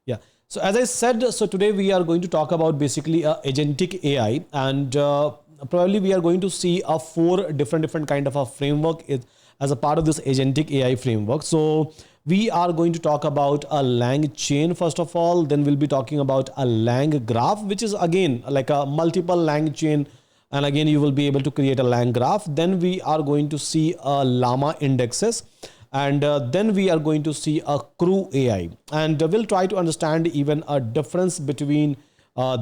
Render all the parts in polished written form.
Yeah. So as I said, so today we are going to talk about basically agentic AI, and probably we are going to see a four different kind of a framework as a part of this agentic AI framework. So we are going to talk about a Langchain first of all, then we'll be talking about a LangGraph, which is again like a multiple Langchain, and again you will be able to create a LangGraph. Then we are going to see a Llama indexes, and then we are going to see a CrewAI, and we'll try to understand even a difference between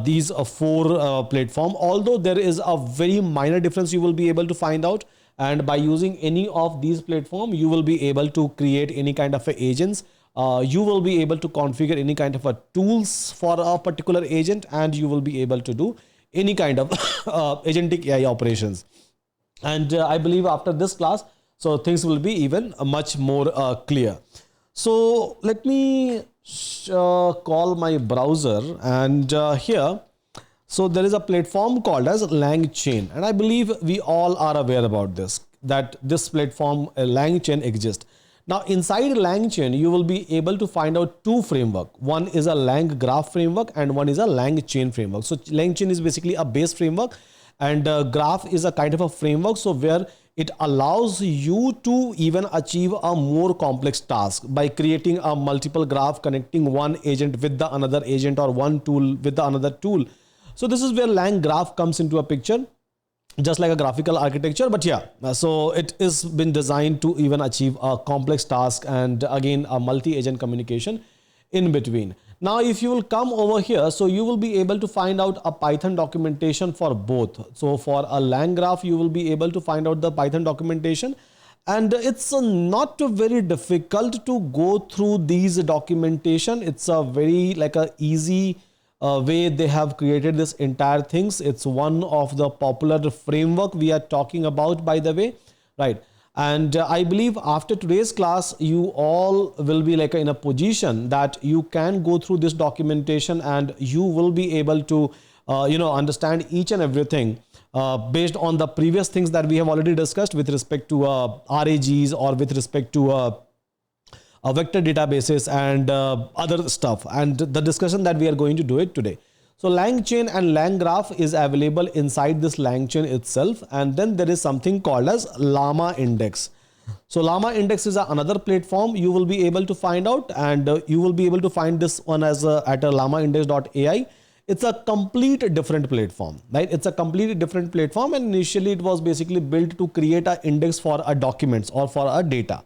these four platform, although there is a very minor difference you will be able to find out. And by using any of these platform, you will be able to create any kind of agents. You will be able to configure any kind of a tools for a particular agent, and you will be able to do any kind of agentic AI operations. And I believe after this class, so things will be even much more clear. So let me call my browser, and here, so there is a platform called as Langchain, and I believe we all are aware about this, that this platform Langchain exists. Now inside Langchain, you will be able to find out two framework. One is a LangGraph framework and one is a Langchain framework. So Langchain is basically a base framework, and Graph is a kind of a framework, so where it allows you to even achieve a more complex task by creating a multiple graph, connecting one agent with the another agent or one tool with the another tool. So this is where LangGraph comes into a picture, just like a graphical architecture. But yeah, so it is been designed to even achieve a complex task, and again a multi-agent communication in between. Now if you will come over here, so you will be able to find out a Python documentation for both. So for a LangGraph, you will be able to find out the Python documentation, and it's not very difficult to go through these documentation. It's a very like a easy way they have created this entire things. It's one of the popular framework we are talking about, by the way, right? And I believe after today's class, you all will be like in a position that you can go through this documentation, and you will be able to understand each and everything based on the previous things that we have already discussed with respect to RAGs, or with respect to vector databases and other stuff, and the discussion that we are going to do it today. So Langchain and LangGraph is available inside this Langchain itself, and then there is something called as LlamaIndex. So LlamaIndex is another platform you will be able to find out, and you will be able to find this one as at a LlamaIndex.ai. It's a complete different platform, right? It's a completely different platform, and initially it was basically built to create an index for a documents or for a data.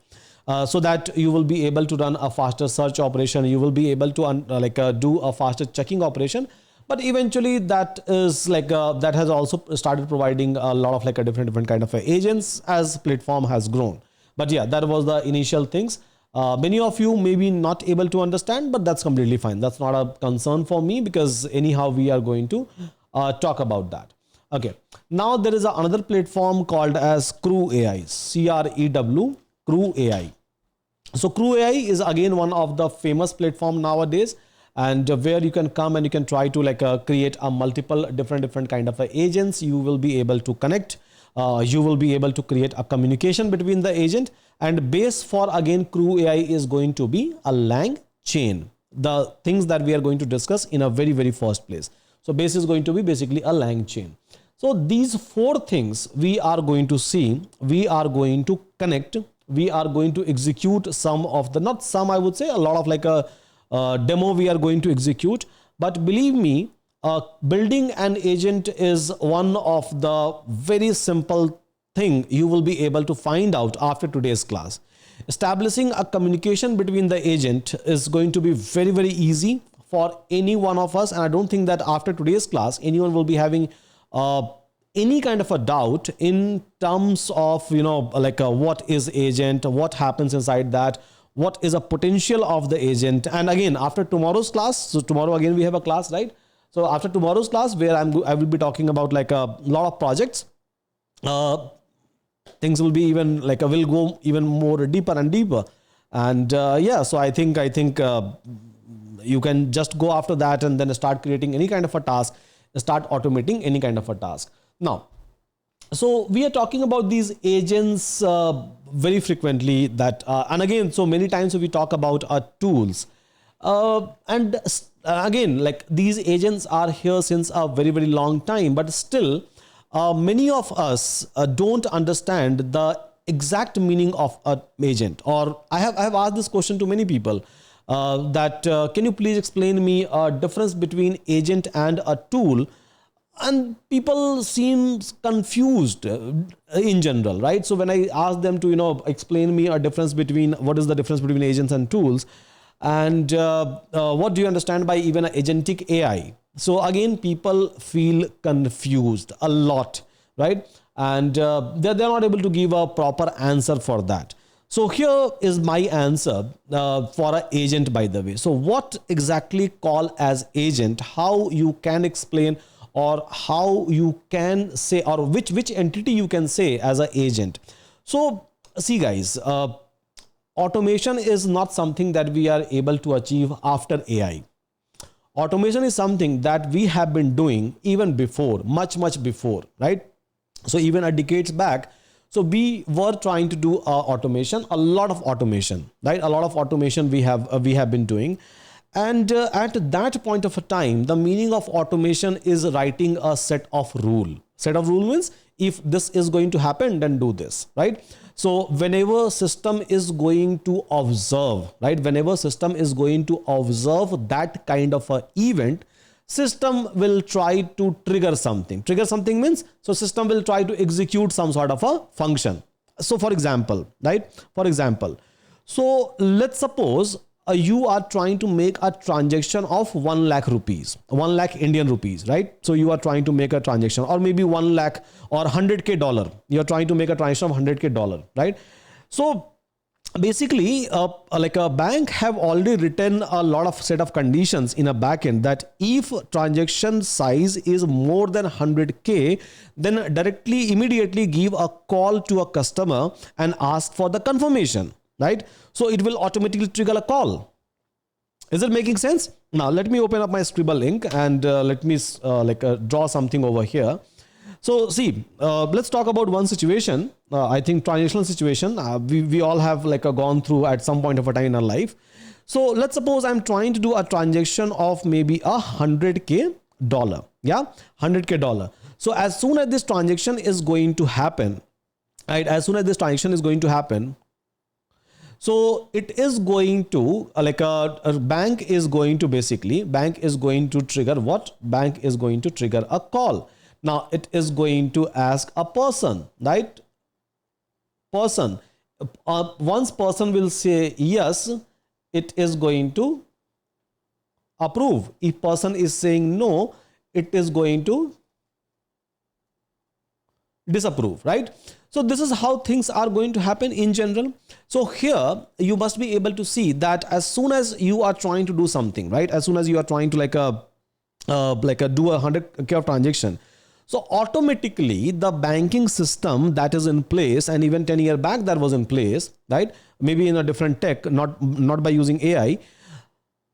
So that you will be able to run a faster search operation, you will be able to do a faster checking operation. But eventually that is like that has also started providing a lot of like a different kind of agents as platform has grown. But yeah, that was the initial things. Many of you may be not able to understand, but that's completely fine. That's not a concern for me, because anyhow we are going to talk about that. Okay, now there is another platform called as CrewAI, CREW, CrewAI. So CrewAI is again one of the famous platform nowadays, and where you can come and you can try to like create a multiple different kind of agents. You will be able to connect, you will be able to create a communication between the agent, and base for again CrewAI is going to be a Langchain, the things that we are going to discuss in a very first place. So base is going to be basically a Langchain. So these four things we are going to see, we are going to connect, we are going to execute some of the, not some, I would say a lot of like a demo we are going to execute. But believe me, building an agent is one of the very simple thing you will be able to find out after today's class. Establishing a communication between the agent is going to be very easy for any one of us, and I don't think that after today's class anyone will be having any kind of a doubt in terms of what is agent, what happens inside that, what is a potential of the agent. And again after tomorrow's class, so tomorrow again we have a class, right? So after tomorrow's class, where I will be talking about like a lot of projects, things will be even like will go even more deeper and deeper. And yeah, so I think you can just go after that and then start creating any kind of a task, start automating any kind of a task. Now, so we are talking about these agents very frequently that, and again, so many times we talk about tools. Again, like these agents are here since a very, very long time, but still many of us don't understand the exact meaning of an agent. Or I have asked this question to many people that can you please explain me a difference between agent and a tool? And people seem confused in general, right? So when I ask them to explain me a difference between what is the difference between agents and tools, and what do you understand by even an agentic AI, so again people feel confused a lot, right? And they're not able to give a proper answer for that. So here is my answer for an agent, by the way. So what exactly call as agent, how you can explain, or how you can say, or which entity you can say as an agent. So see guys, automation is not something that we are able to achieve after AI. Automation is something that we have been doing even before, much before, right? So even a decades back, so we were trying to do automation, a lot of automation, right? A lot of automation we have been doing. And at that point of a time, the meaning of automation is writing a set of rule. Set of rule means if this is going to happen, then do this, right? So whenever system is going to observe, right? Whenever system is going to observe that kind of a event, system will try to trigger something. Trigger something means, so system will try to execute some sort of a function. So for example, right? For example, so let's suppose you are trying to make a transaction of 1 lakh rupees, 1 lakh Indian rupees, right? So you are trying to make a transaction, or maybe 1 lakh or 100K dollar. You're trying to make a transaction of 100K dollar, right? So basically, like a bank have already written a lot of set of conditions in a backend that if transaction size is more than 100K, then directly, immediately give a call to a customer and ask for the confirmation, right? So it will automatically trigger a call. Is it making sense? Now let me open up my Scribble link and let me draw something over here. So see, let's talk about one situation. I think transactional situation. We all have gone through at some point of a time in our life. So let's suppose I'm trying to do a transaction of maybe 100K dollar. Yeah, 100K dollar. So as soon as this transaction is going to happen, right? As soon as this transaction is going to happen, so it is going to a bank is going to trigger what? Bank is going to trigger a call. Now it is going to ask a person, right? Person. Once person will say yes, it is going to approve. If person is saying no, it is going to disapprove, right? So this is how things are going to happen in general. So here you must be able to see that as soon as you are trying to do something, right? As soon as you are trying to do a 100K of transaction, so automatically the banking system that is in place, and even 10 years back that was in place, right? Maybe in a different tech, not by using AI.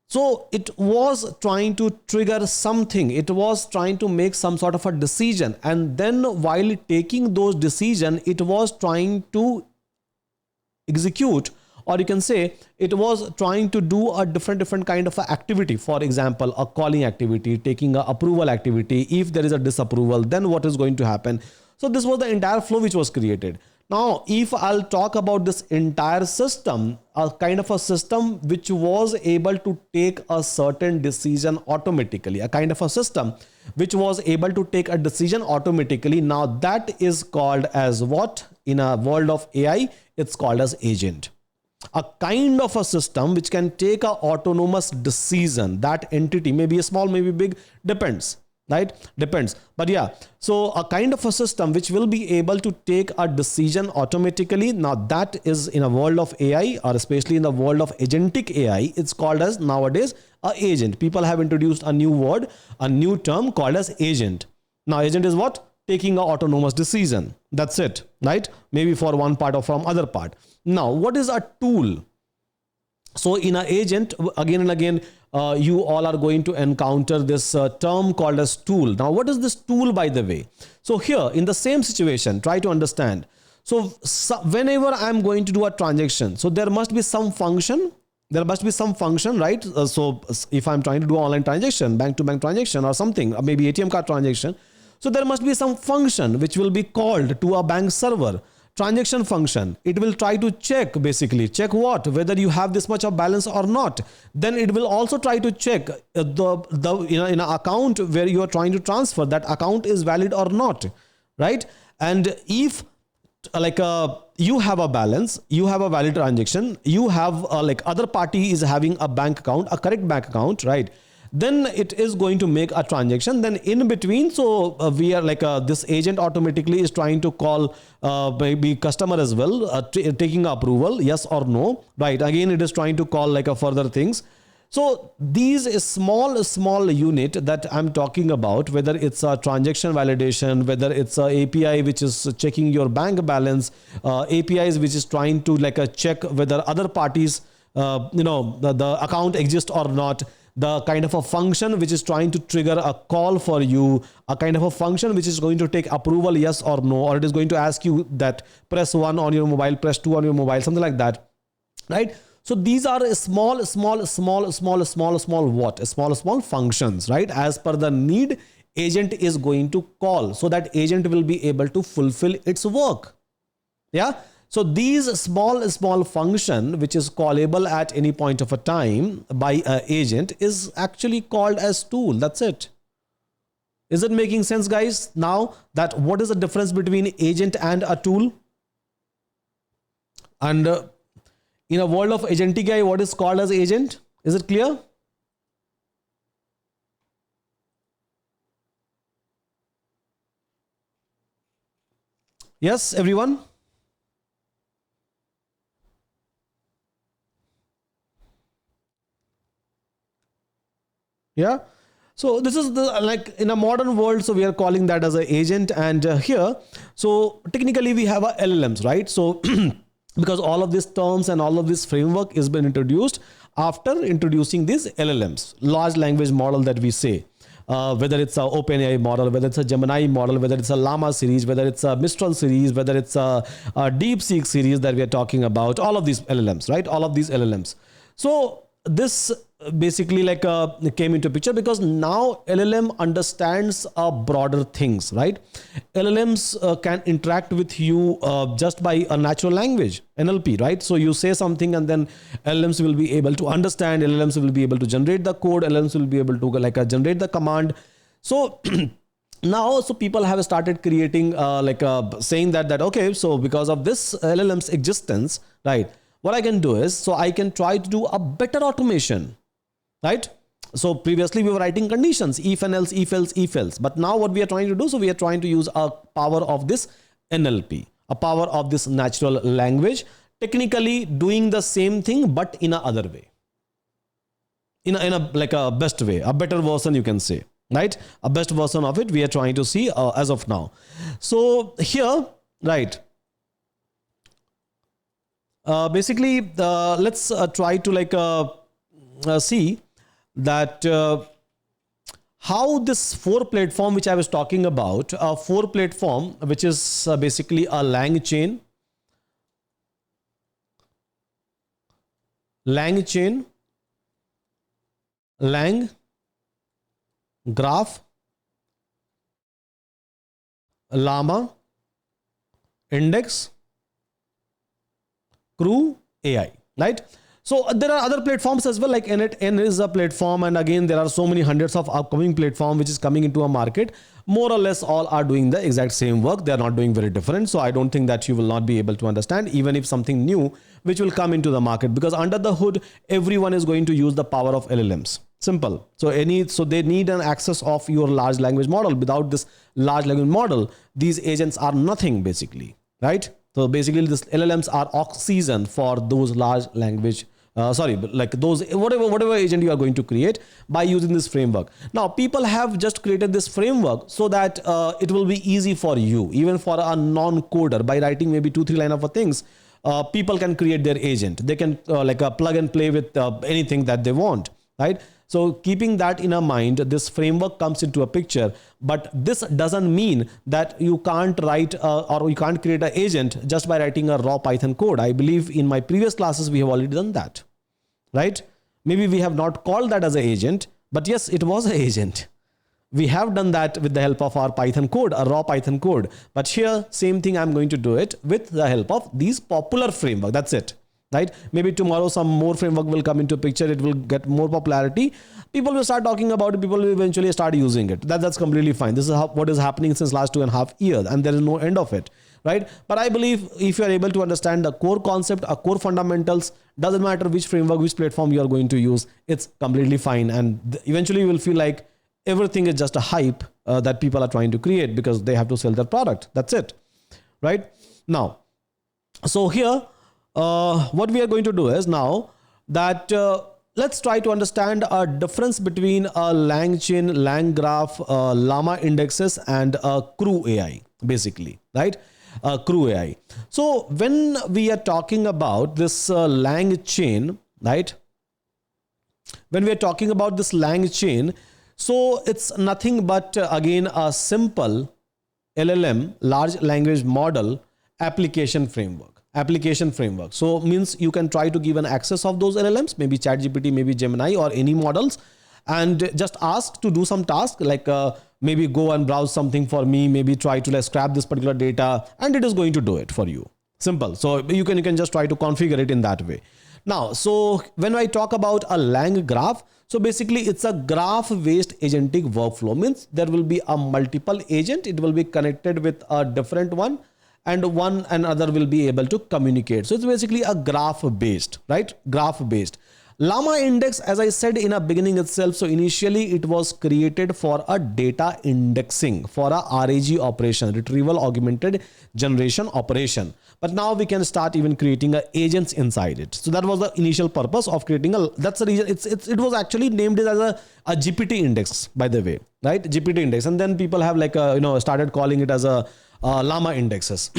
So it was trying to trigger something. It was trying to make some sort of a decision. And then while taking those decisions, it was trying to execute, or you can say it was trying to do a different kind of activity. For example, a calling activity, taking a approval activity. If there is a disapproval, then what is going to happen? So this was the entire flow which was created. Now, if I'll talk about this entire system, a kind of a system which was able to take a certain decision automatically, a kind of a system which was able to take a decision automatically. Now that is called as what? In a world of AI, it's called as agent. A kind of a system which can take a autonomous decision. That entity may be small, maybe big, depends. Right? Depends. But yeah, so a kind of a system which will be able to take a decision automatically. Now that is in a world of AI, or especially in the world of agentic AI, it's called as nowadays a agent. People have introduced a new word, a new term called as agent. Now agent is what? Taking an autonomous decision. That's it, right? Maybe for one part or from other part. Now, what is a tool? So in an agent, again and again, you all are going to encounter this term called as tool. Now, what is this tool, by the way? So here in the same situation, try to understand. So whenever I'm going to do a transaction, so there must be some function There must be some function, right? So if I'm trying to do online transaction, bank to bank transaction or something, or maybe ATM card transaction, so there must be some function which will be called to a bank server. Transaction function, it will try to check, basically check what, whether you have this much of balance or not. Then it will also try to check the in an account where you are trying to transfer, that account is valid or not, right? And if you have a balance, you have a valid transaction, you have like other party is having a bank account, a correct bank account, right? Then it is going to make a transaction. Then in between, so we are this agent automatically is trying to call maybe customer as well, taking approval, yes or no, right? Again, it is trying to call like a further things. So these is small unit that I'm talking about, whether it's a transaction validation, whether it's a API which is checking your bank balance, APIs which is trying to check whether other parties the account exists or not, the kind of a function which is trying to trigger a call for you, a kind of a function which is going to take approval, yes or no, or it is going to ask you that press 1 on your mobile, press 2 on your mobile, something like that, right? So these are small functions, right? As per the need, agent is going to call, so that agent will be able to fulfill its work. Yeah. So these small function which is callable at any point of a time by an agent is actually called as tool. That's it. Is it making sense, guys? Now that what is the difference between agent and a tool? And in a world of agentic AI, what is called as agent? Is it clear? Yes, everyone? Yeah. So this is the in a modern world, so we are calling that as an agent. And here, so technically we have a LLMs, right? So because all of these terms and all of this framework has been introduced after introducing these LLMs, large language model that we say, whether it's a OpenAI model, whether it's a Gemini model, whether it's a Llama series, whether it's a Mistral series, whether it's a DeepSeek series that we are talking about, all of these LLMs, right? All of these LLMs. So this basically came into picture because now LLM understands broader things, right? LLMs can interact with you just by a natural language, NLP, right? So you say something and then LLMs will be able to understand, LLMs will be able to generate the code, LLMs will be able to generate the command. So now, so people have started creating saying that okay, so because of this LLM's existence, right? What I can do is, so I can try to do a better automation, right? So previously we were writing conditions, if and else, if else, if else. But now what we are trying to do, so we are trying to use a power of this NLP, a power of this natural language, technically doing the same thing, but in a other way, in a best way, a better version, you can say, right? A best version of it we are trying to see as of now. So here, right? Basically, let's try to see that how this 4 platform which I was talking about, 4 platform which is basically a Langchain, LangGraph LlamaIndex CrewAI, right? So there are other platforms as well, like N is a platform, and again there are so many hundreds of upcoming platform which is coming into a market. More or less all are doing the exact same work. They are not doing very different. So I don't think that you will not be able to understand, even if something new which will come into the market, because under the hood everyone is going to use the power of LLMs. Simple. So they need an access of your large language model. Without this large language model, these agents are nothing basically, right? So basically this LLMs are oxygen for those large language those whatever agent you are going to create by using this framework. Now people have just created this framework so that it will be easy for you, even for a non-coder, by writing maybe 2-3 line of things. People can create their agent. They can plug and play with anything that they want, right? So keeping that in mind, this framework comes into a picture, but this doesn't mean that you can't write or you can't create an agent just by writing a raw Python code. I believe in my previous classes we have already done that, right? Maybe we have not called that as an agent, but yes, it was an agent. We have done that with the help of our Python code, a raw Python code. But here, same thing, I'm going to do it with the help of these popular framework. That's it, right? Maybe tomorrow some more framework will come into picture. It will get more popularity. People will start talking about it. People will eventually start using it. That's completely fine. This is what is happening since last 2.5 years, and there is no end of it, right? But I believe if you are able to understand the core concept, core fundamentals, doesn't matter which framework, which platform you are going to use, it's completely fine. And eventually you will feel like everything is just a hype that people are trying to create because they have to sell their product. That's it, right? Now, so here, what we are going to do is now that let's try to understand a difference between a Langchain, LangGraph, Llama indexes and CrewAI, basically, right? CrewAI. So when we are talking about this Langchain, right? When we are talking about this Langchain, so it's nothing but again a simple LLM, large language model application framework. So means you can try to give an access of those LLMs, maybe ChatGPT, maybe Gemini or any models, and just ask to do some task like maybe go and browse something for me, maybe try to scrap this particular data, and it is going to do it for you. Simple. So you can just try to configure it in that way. Now, so when I talk about a LangGraph, so basically it's a graph-based agentic workflow. Means there will be a multiple agent. It will be connected with a different one, and one another will be able to communicate. So it's basically a graph-based, right? Graph-based. LlamaIndex, as I said in a beginning itself, so initially it was created for a data indexing, for a RAG operation, retrieval augmented generation operation. But now we can start even creating agents inside it. So that was the initial purpose of creating that's the reason it was actually named as a GPT index, by the way, right? GPT index. And then people have started calling it as a Llama indexes.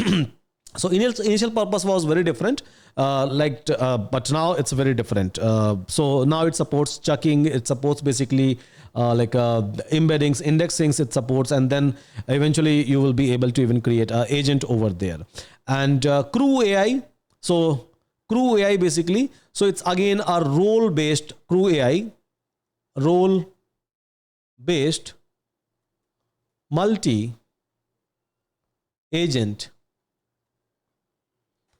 So initial purpose was very different, but now it's very different. So now it supports chucking, it supports basically embeddings, indexings, it supports, and then eventually you will be able to even create an agent over there. And CrewAI, so CrewAI basically, so it's again a role-based CrewAI, role-based multi-agent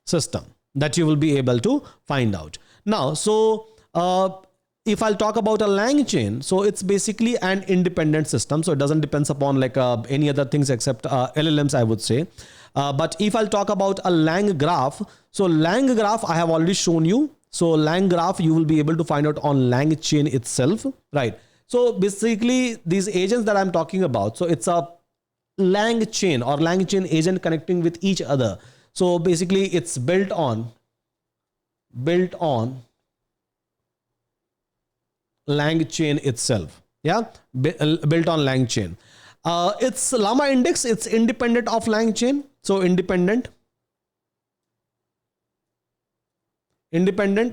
system that you will be able to find out. Now, so if I'll talk about a Langchain, so it's basically an independent system. So it doesn't depend upon any other things except LLMs, I would say. But if I'll talk about a LangGraph, so LangGraph I have already shown you. So LangGraph you will be able to find out on Langchain itself, right? So basically these agents that I'm talking about, so it's a Langchain or Langchain agent connecting with each other. So basically it's built on Langchain itself. Yeah, built on Langchain. It's LlamaIndex, it's independent of Langchain. So independent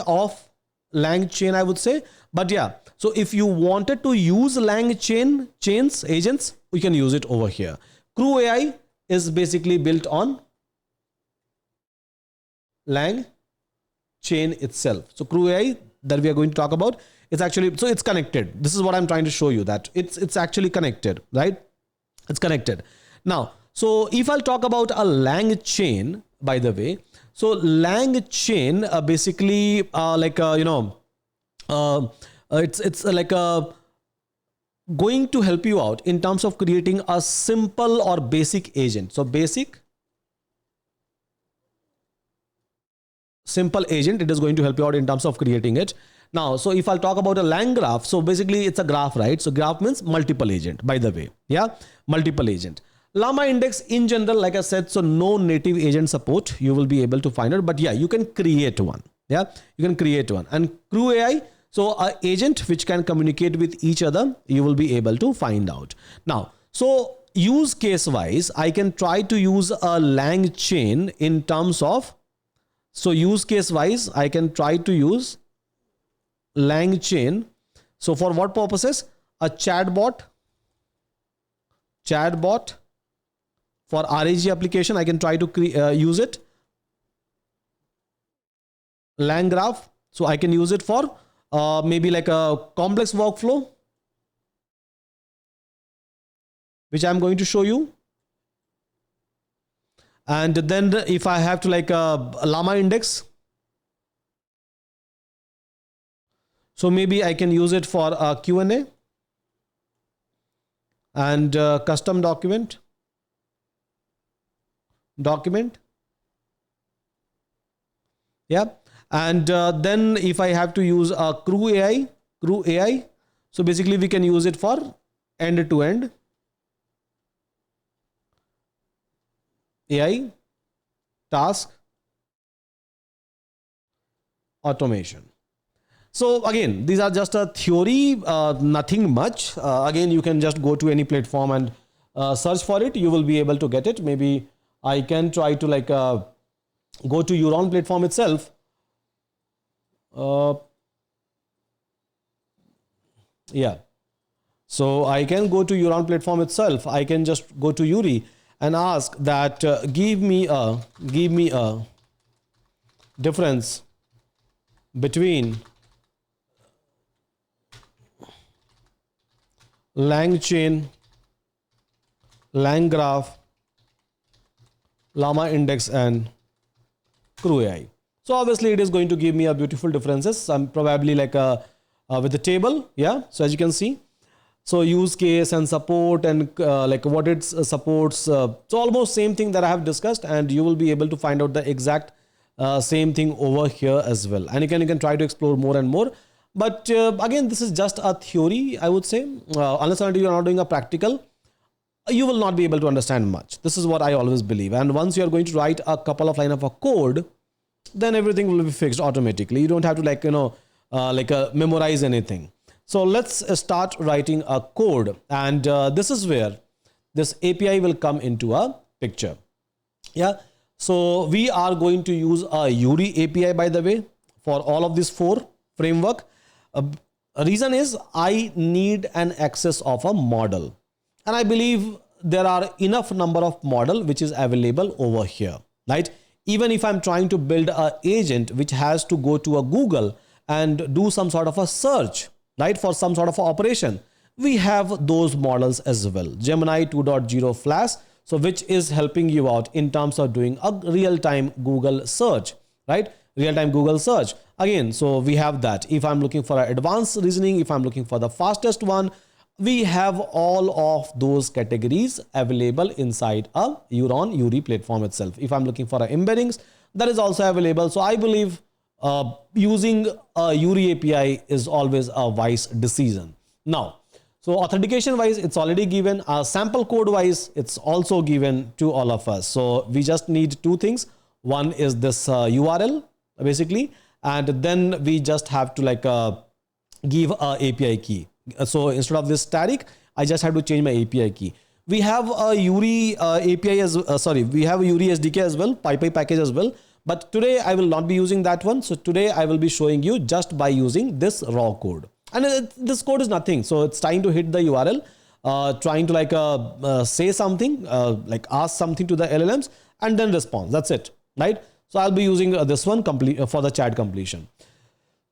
of Langchain, I would say. But yeah, so if you wanted to use Langchain agents, we can use it over here. CrewAI is basically built on Langchain itself. So CrewAI that we are going to talk about, it's actually, so it's connected. This is what I'm trying to show you, that it's actually connected, right? It's connected. Now, so if I'll talk about a Langchain, by the way, so Langchain basically it's like going to help you out in terms of creating a simple or basic agent. So simple agent, it is going to help you out in terms of creating it. Now, so if I'll talk about a LangGraph, so basically it's a graph, right? So graph means multiple agent, by the way. Yeah, multiple agent. LlamaIndex in general, like I said, so no native agent support you will be able to find out, but yeah, you can create one. Yeah, you can create one. And CrewAI, so an agent which can communicate with each other, you will be able to find out. Now, so use case wise, I can try to use a Langchain in terms of, so use case wise, I can try to use Langchain. So for what purposes? A chatbot for RAG application, I can try to use it. LangGraph, so I can use it for maybe like a complex workflow, which I'm going to show you. And then if I have to like a LlamaIndex, so maybe I can use it for a Q&A and custom document. Yeah. And then if I have to use a CrewAI, so basically we can use it for end-to-end AI task automation. So again, these are just a theory, nothing much. Again, you can just go to any platform and search for it. You will be able to get it. Maybe I can try to like go to Euron platform itself. Yeah. So I can go to Euron platform itself. I can just go to Yuri and ask that give me a difference between Langchain, LangGraph, LlamaIndex and CrewAI. So obviously it is going to give me a beautiful differences. I'm probably like with the table. Yeah. So as you can see, so use case and support and like what it supports. So almost same thing that I have discussed, and you will be able to find out the exact same thing over here as well. And you can try to explore more and more. But again, this is just a theory, I would say. Unless until you are not doing a practical, you will not be able to understand much. This is what I always believe. And once you are going to write a couple of lines of a code, then everything will be fixed automatically. You don't have to like, memorize anything. So let's start writing a code. And this is where this API will come into a picture. Yeah. So we are going to use a Yuri API, by the way, for all of these 4 framework. Reason is I need an access of a model. And I believe there are enough number of model which is available over here, right? Even if I'm trying to build an agent which has to go to a Google and do some sort of a search, right, for some sort of operation, we have those models as well. Gemini 2.0 Flash, so which is helping you out in terms of doing a real-time Google search, right? Real-time Google search. Again, so we have that. If I'm looking for an advanced reasoning, if I'm looking for the fastest one, we have all of those categories available inside a Euron Yuri platform itself. If I'm looking for embeddings, that is also available. So I believe using a Yuri API is always a wise decision. Now, so authentication wise, it's already given. Sample code wise, it's also given to all of us. So we just need 2 things. One is this URL basically, and then we just have to like give a API key. So instead of this static, I just have to change my API key. We have a Yuri API as we have a Yuri SDK as well, PyPy package as well. But today I will not be using that one. So today I will be showing you just by using this raw code. And this code is nothing. So it's trying to hit the URL, trying to like say something, like ask something to the LLMs and then respond. That's it, right? So I'll be using this one for the chat completion.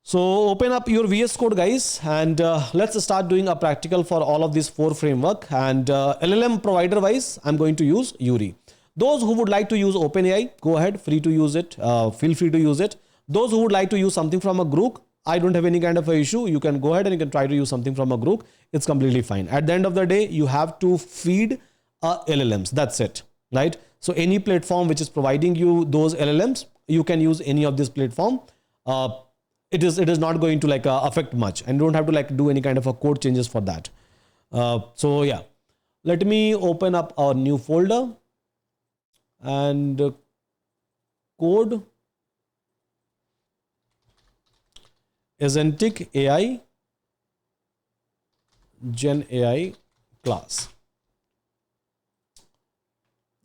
So open up your VS Code, guys, and let's start doing a practical for all of these 4 framework. And LLM provider wise, I'm going to use Yuri. Those who would like to use OpenAI, go ahead, free to use it. Feel free to use it. Those who would like to use something from a group, I don't have any kind of a issue. You can go ahead and you can try to use something from a group. It's completely fine. At the end of the day, you have to feed LLMs. That's it, right? So any platform which is providing you those LLMs, you can use any of this platform. It is not going to like affect much, and don't have to like do any kind of a code changes for that. So yeah, let me open up our new folder and code Agentic AI Gen AI class.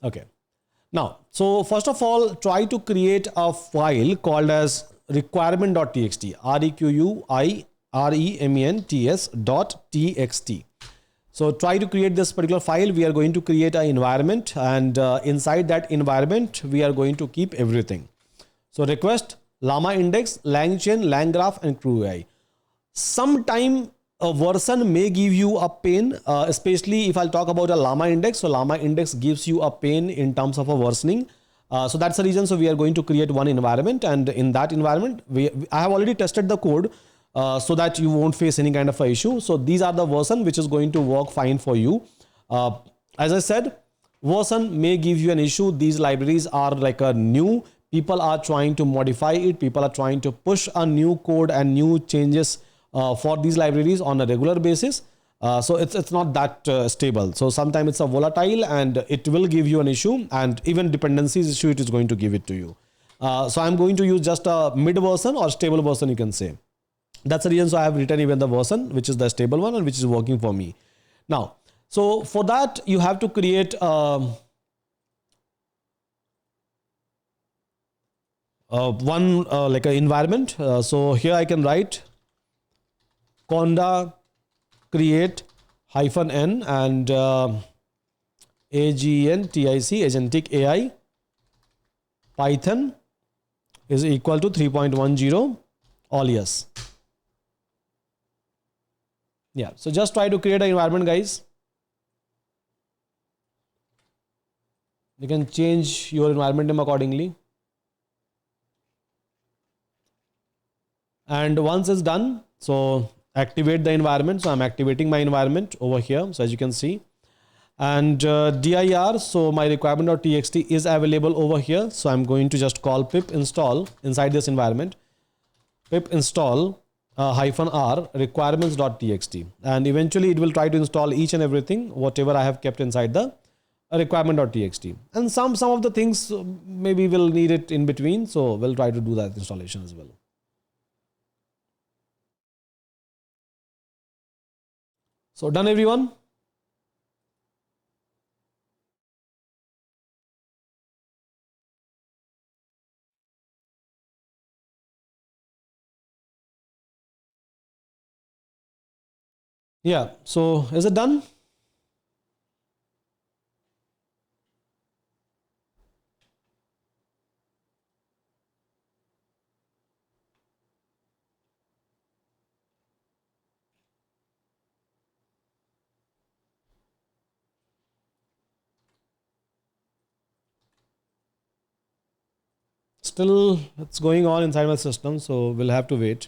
Okay. Now, so first of all, try to create a file called as requirement.txt, requirements.txt. So try to create this particular file. We are going to create an environment, and inside that environment, we are going to keep everything. So request LlamaIndex, LangChain, LangGraph, and CrewAI. Sometime a version may give you a pain, especially if I'll talk about a Llama index. So Llama index gives you a pain in terms of a versioning. So that's the reason. So we are going to create one environment, and in that environment, I have already tested the code so that you won't face any kind of a issue. So these are the version which is going to work fine for you. Uh, as I said, version may give you an issue. These libraries are like a new. People are trying to modify it. People are trying to push a new code and new changes for these libraries on a regular basis. So it's not that stable. So sometimes it's a volatile and it will give you an issue, and even dependencies issue it is going to give it to you. So I'm going to use just a mid version or stable version, you can say. That's the reason. So I have written even the version which is the stable one and which is working for me. Now, so for that you have to create one like an environment. So here I can write conda create hyphen n and agentic agentic AI Python is equal to 3.10 all yes. Yeah, so just try to create an environment, guys. You can change your environment name accordingly. And once it's done, so activate the environment. So I'm activating my environment over here. So as you can see, and dir, so my requirement.txt is available over here. So I'm going to just call pip install inside this environment, pip install hyphen r requirements.txt, and eventually it will try to install each and everything whatever I have kept inside the requirement.txt, and some of the things maybe we'll need it in between, so we'll try to do that installation as well. So done, everyone? Yeah, so is it done? Still it's going on inside my system, so we'll have to wait.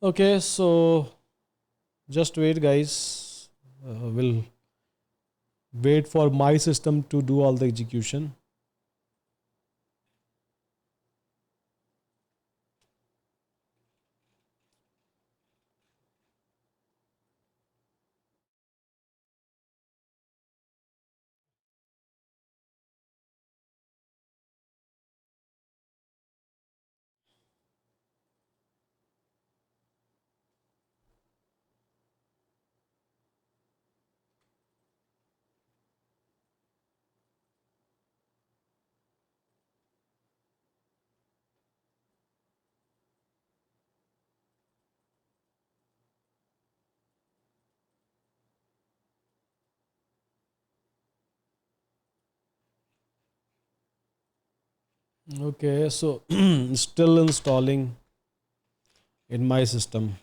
Okay, so just wait, guys. We'll wait for my system to do all the execution. Okay, so still installing in my system.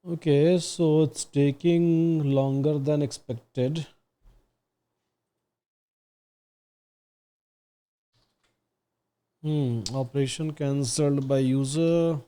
Okay, so it's taking longer than expected. Operation cancelled by user.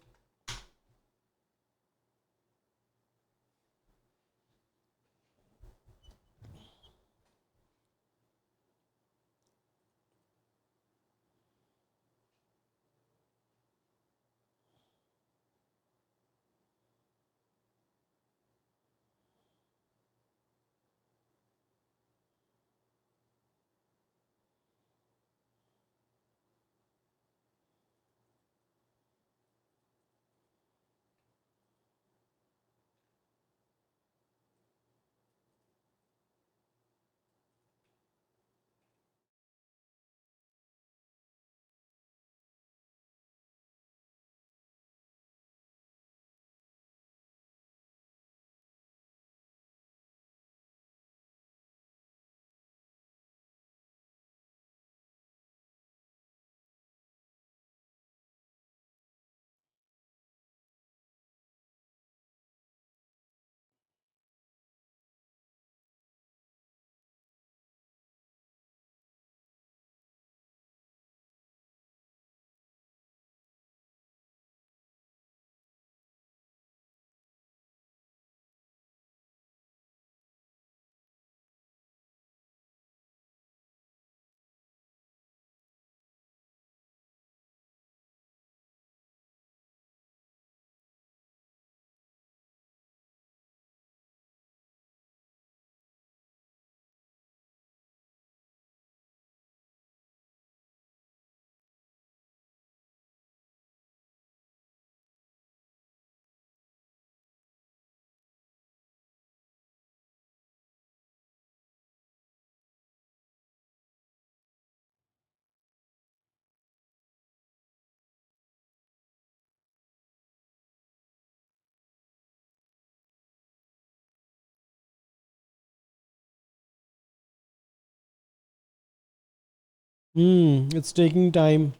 It's taking time.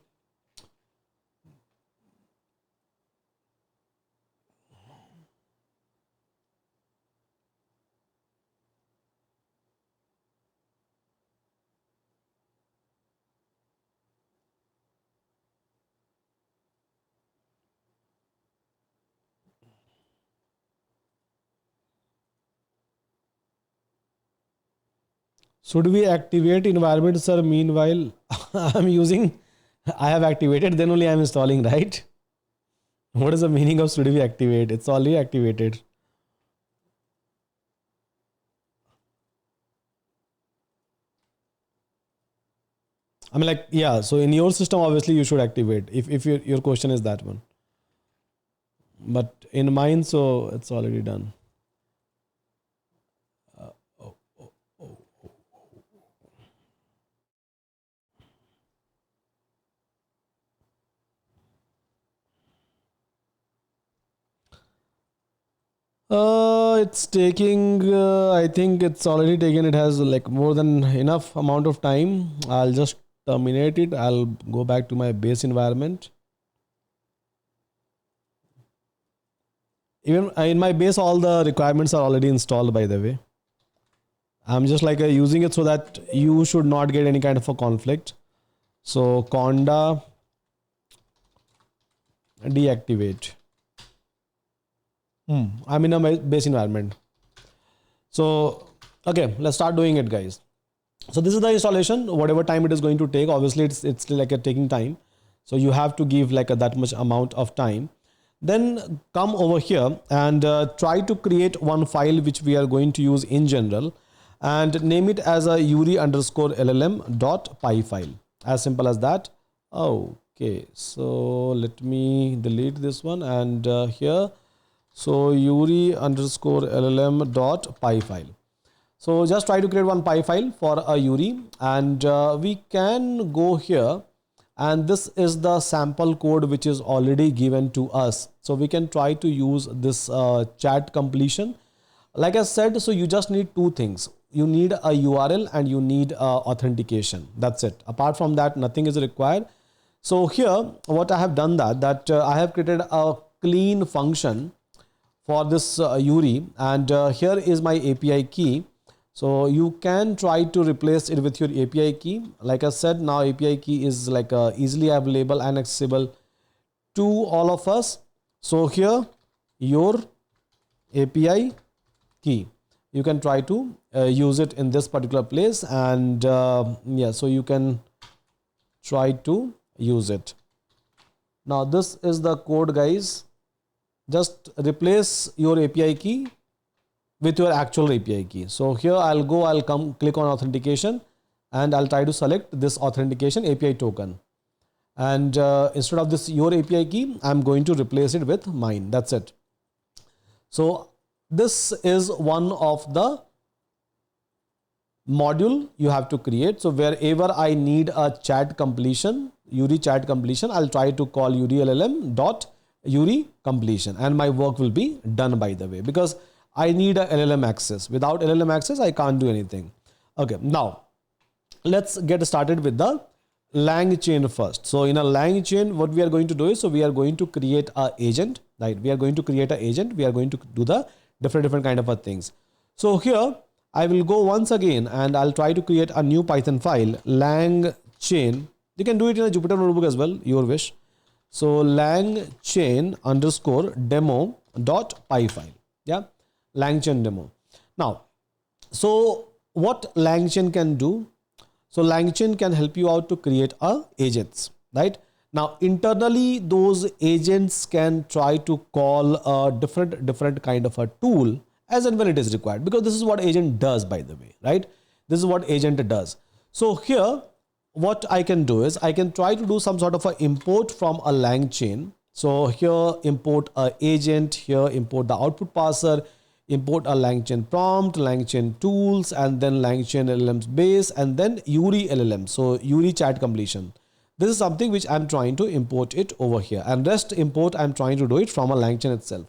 Should we activate environment, sir? Meanwhile, I'm using, I have activated, then only I'm installing, right? What is the meaning of should we activate? It's already activated. I mean, like, yeah, so in your system, obviously you should activate if your question is that one. But in mine, so it's already done. Oh, oh, oh. It's taking, I think it's already taken, it has like more than enough amount of time. I'll just terminate it. I'll go back to my base environment. Even in my base, all the requirements are already installed, by the way. I'm just like using it so that you should not get any kind of a conflict. So conda deactivate. I'm in a base environment. So, okay, let's start doing it, guys. So this is the installation, whatever time it is going to take. Obviously, it's like a taking time. So you have to give like that much amount of time. Then come over here and try to create one file which we are going to use in general and name it as a Yuri underscore LLM dot py file. As simple as that. Okay, so let me delete this one and here. So Yuri underscore LLM dot py file. So just try to create one py file for a Yuri and we can go here and this is the sample code which is already given to us. So we can try to use this chat completion. Like I said, so you just need two things. You need a URL and you need authentication. That's it. Apart from that, nothing is required. So here, what I have done that I have created a clean function for this URI, and here is my API key. So you can try to replace it with your API key. Like I said, now API key is like easily available and accessible to all of us. So here your API key, you can try to use it in this particular place, and yeah, so you can try to use it. Now this is the code, guys. Just replace your API key with your actual API key. So here I'll come click on authentication, and I'll try to select this authentication API token, and instead of this your API key, I'm going to replace it with mine. That's it. So this is one of the module you have to create. So wherever I need a chat completion, URI chat completion, I'll try to call URI LLM dot URI completion, and my work will be done, by the way, because I need a LLM access. Without LLM access, I can't do anything. Okay, now let's get started with the Langchain first. So in a Langchain, what we are going to do is, so we are going to create a agent, right? We are going to create an agent. We are going to do the different kind of things. So here I will go once again, and I'll try to create a new Python file, Langchain. You can do it in a Jupyter notebook as well, your wish. So Langchain underscore demo dot py file. Yeah, Langchain demo. Now, so what Langchain can do? So Langchain can help you out to create agents, right? Now internally, those agents can try to call a different kind of a tool as and when it is required, because this is what agent does, by the way, right? This is what agent does. So here, what I can do is I can try to do some sort of an import from a Langchain. So here import a agent, here import the output parser, import a Langchain prompt, Langchain tools, and then Langchain LLMs base, and then URI LLM. So URI chat completion. This is something which I'm trying to import it over here, and rest import I'm trying to do it from a Langchain itself.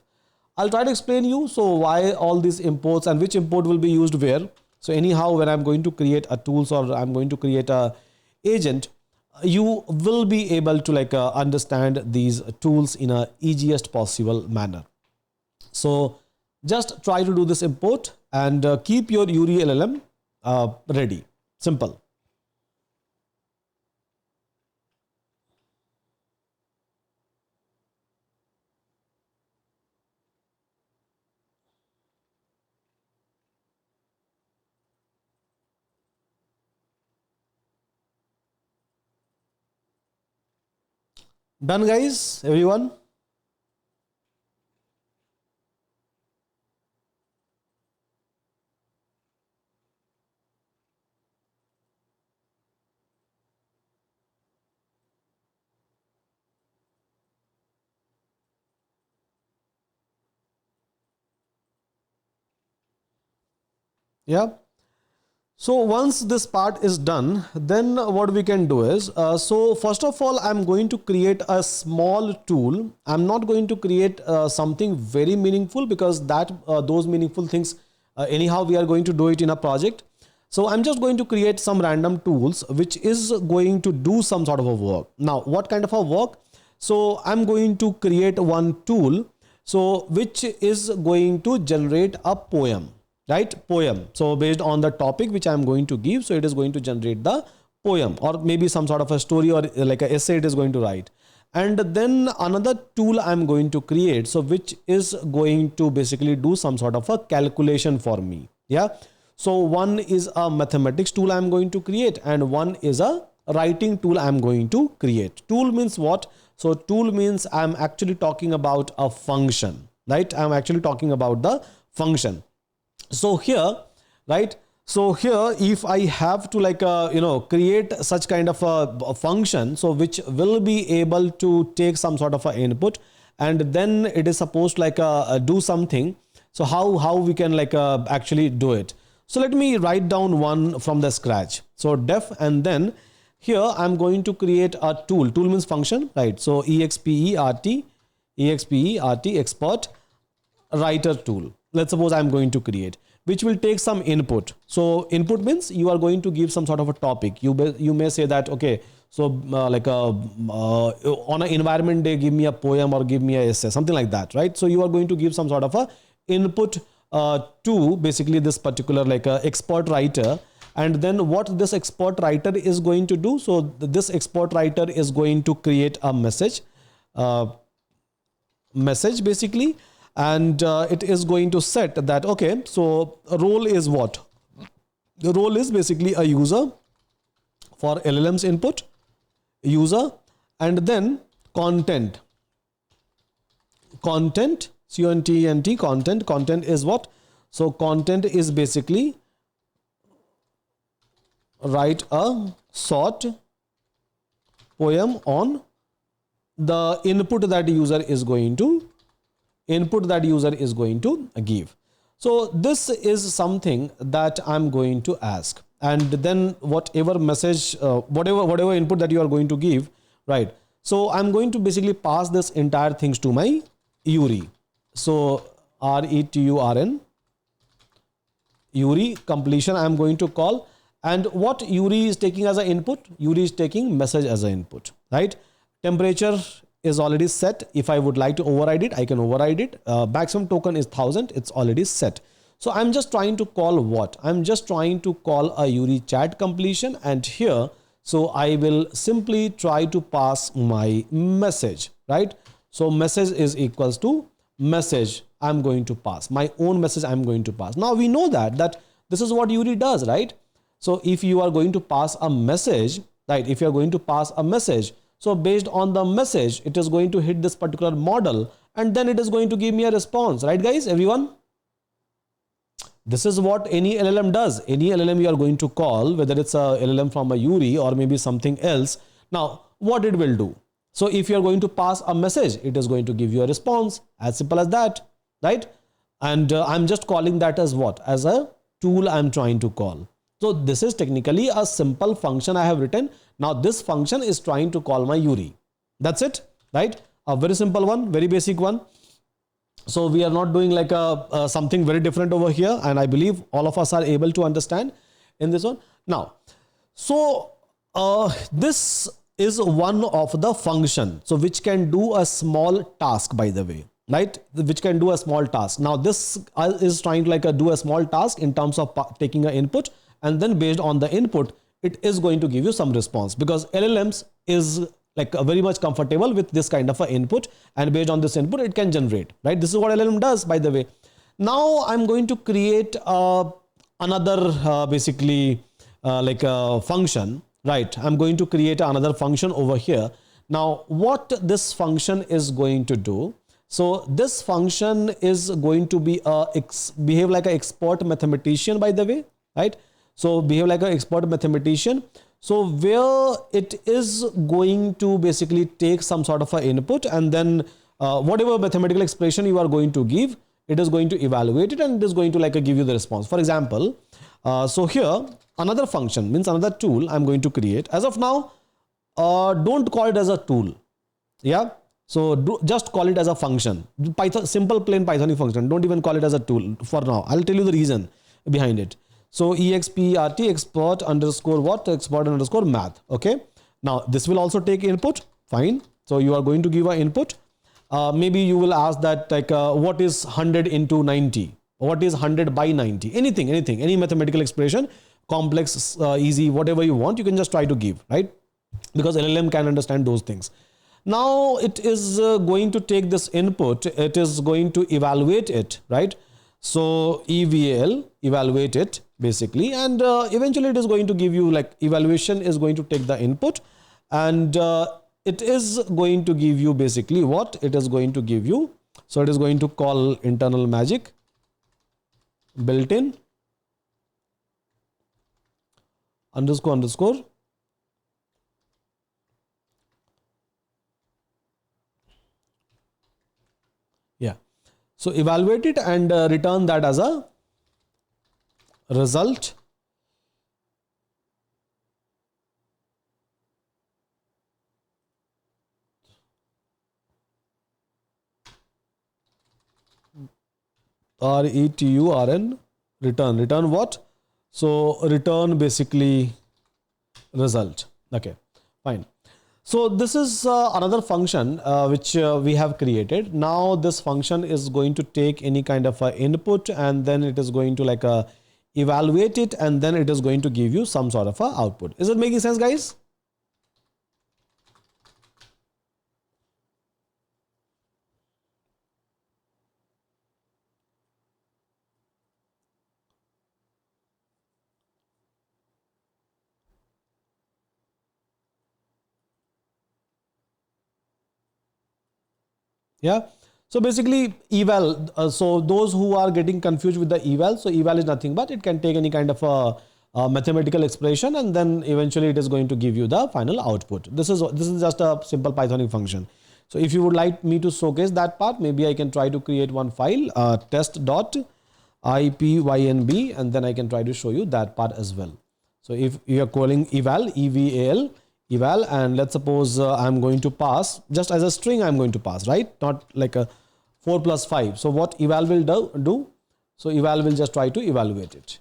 I'll try to explain you so why all these imports and which import will be used where. So anyhow, when I'm going to create a tools or I'm going to create a agent, you will be able to understand these tools in a easiest possible manner. So just try to do this import and keep your URI LLM ready. Simple. Done, guys, everyone? Yeah. So once this part is done, then what we can do is, so first of all, I'm going to create a small tool. I'm not going to create something very meaningful, because those meaningful things, anyhow, we are going to do it in a project. So I'm just going to create some random tools, which is going to do some sort of a work. Now, what kind of a work? So I'm going to create one tool, so which is going to generate a poem. Right, poem. So based on the topic which I'm going to give, so it is going to generate the poem, or maybe some sort of a story or like an essay it is going to write. And then another tool I'm going to create, so which is going to basically do some sort of a calculation for me. Yeah. So one is a mathematics tool I'm going to create, and one is a writing tool I'm going to create. Tool means what? So tool means I'm actually talking about a function, right? I'm actually talking about the function. So here, right? So here, if I have to create such kind of a function, so which will be able to take some sort of an input, and then it is supposed to do something. So how we can actually do it? So let me write down one from the scratch. So def, and then here I'm going to create a tool. Tool means function, right? So expert export writer tool. Let's suppose I'm going to create, which will take some input. So input means you are going to give some sort of a topic. You may say that, okay, So like on an environment day, give me a poem or give me a essay, something like that, right? So you are going to give some sort of a input to basically this particular like expert writer. And then what this expert writer is going to do, so this expert writer is going to create a message basically, and it is going to set that, okay, so role is what? The role is basically a user for LLM's input, user, and then content, CONTENT, content is what? So content is basically write a short poem on the input that user is going to give. So this is something that I'm going to ask, and then whatever message, whatever input that you are going to give, right? So I'm going to basically pass this entire things to my Euron. So RETURN, Euron completion I'm going to call. And what Euron is taking as an input? Euron is taking message as an input, right? Temperature is already set. If I would like to override it, I can override it. Maximum token is 1000. It's already set. So I'm just trying to call what? I'm just trying to call a Euron chat completion, and here, so I will simply try to pass my message, right? So message is equals to message I'm going to pass. My own message I'm going to pass. Now we know that this is what Euron does, right? So if you are going to pass a message, right? If you are going to pass a message, so based on the message, it is going to hit this particular model, and then it is going to give me a response, right guys, everyone? This is what any LLM does. Any LLM you are going to call, whether it's a LLM from a Euron or maybe something else. Now, what it will do? So if you are going to pass a message, it is going to give you a response, as simple as that, right? And I'm just calling that as what? As a tool I'm trying to call. So this is technically a simple function I have written. Now this function is trying to call my Euron. That's it, right? A very simple one, very basic one. So we are not doing like a something very different over here, and I believe all of us are able to understand in this one. Now, so this is one of the function, so which can do a small task, by the way, right? Which can do a small task. Now this is trying to like do a small task in terms of taking an input, and then based on the input, it is going to give you some response, because LLMs is like very much comfortable with this kind of an input, and based on this input, it can generate, right? This is what LLM does, by the way. Now I'm going to create another basically like a function, right? I'm going to create another function over here. Now what this function is going to do? So this function is going to be behave like an expert mathematician, by the way, right? So behave like an expert mathematician. So where it is going to basically take some sort of an input, and then whatever mathematical expression you are going to give, it is going to evaluate it, and it is going to like give you the response. For example, so here another function, means another tool I'm going to create. As of now, don't call it as a tool. Yeah. So just call it as a function. Python, simple plain Pythonic function. Don't even call it as a tool for now. I'll tell you the reason behind it. So expert export underscore what? Export underscore math. Okay. Now this will also take input. Fine. So you are going to give an input. Maybe you will ask that like what is 100 into 90? What is 100 by 90? Anything, any mathematical expression, complex, easy, whatever you want, you can just try to give, right? Because LLM can understand those things. Now it is going to take this input. It is going to evaluate it, right? So EVL, evaluate it basically, and eventually it is going to give you like evaluation is going to take the input, and it is going to give you basically what it is going to give you. So it is going to call internal magic built-in underscore. Yeah. So evaluate it and return that as a result. RETURN, return what? So return basically result. Okay, Fine. So this is another function which we have created. Now this function is going to take any kind of input, and then it is going to like evaluate it, and then it is going to give you some sort of output. Is it making sense, guys? Yeah. So basically eval, so those who are getting confused with the eval, so eval is nothing but it can take any kind of a mathematical expression, and then eventually it is going to give you the final output. This is just a simple Pythonic function. So if you would like me to showcase that part, maybe I can try to create one file, test.ipynb, and then I can try to show you that part as well. So if you are calling eval, eval, and let's suppose I'm going to pass just as a string, I'm going to pass, right? Not like a 4 plus 5. So what eval will do? So eval will just try to evaluate it.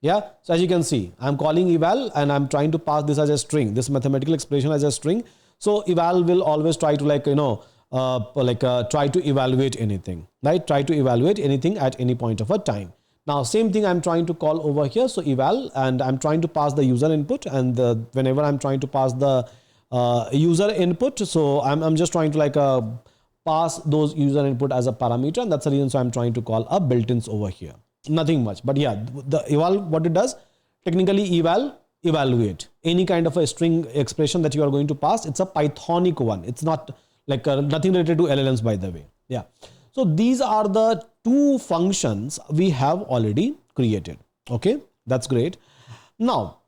Yeah. So as you can see, I'm calling eval and I'm trying to pass this as a string, this mathematical expression as a string. So eval will always try to like, try to evaluate anything, right? Try to evaluate anything at any point of a time. Now, same thing I'm trying to call over here. So eval, and I'm trying to pass the user input, and whenever I'm trying to pass the user input, so I'm just trying to like pass those user input as a parameter, and that's the reason so I'm trying to call a built-ins over here. Nothing much, but yeah, the eval, what it does, technically evaluate any kind of a string expression that you are going to pass. It's a Pythonic one. It's not like nothing related to LLMs, by the way. Yeah. So these are the two functions we have already created. Okay, that's great. Now,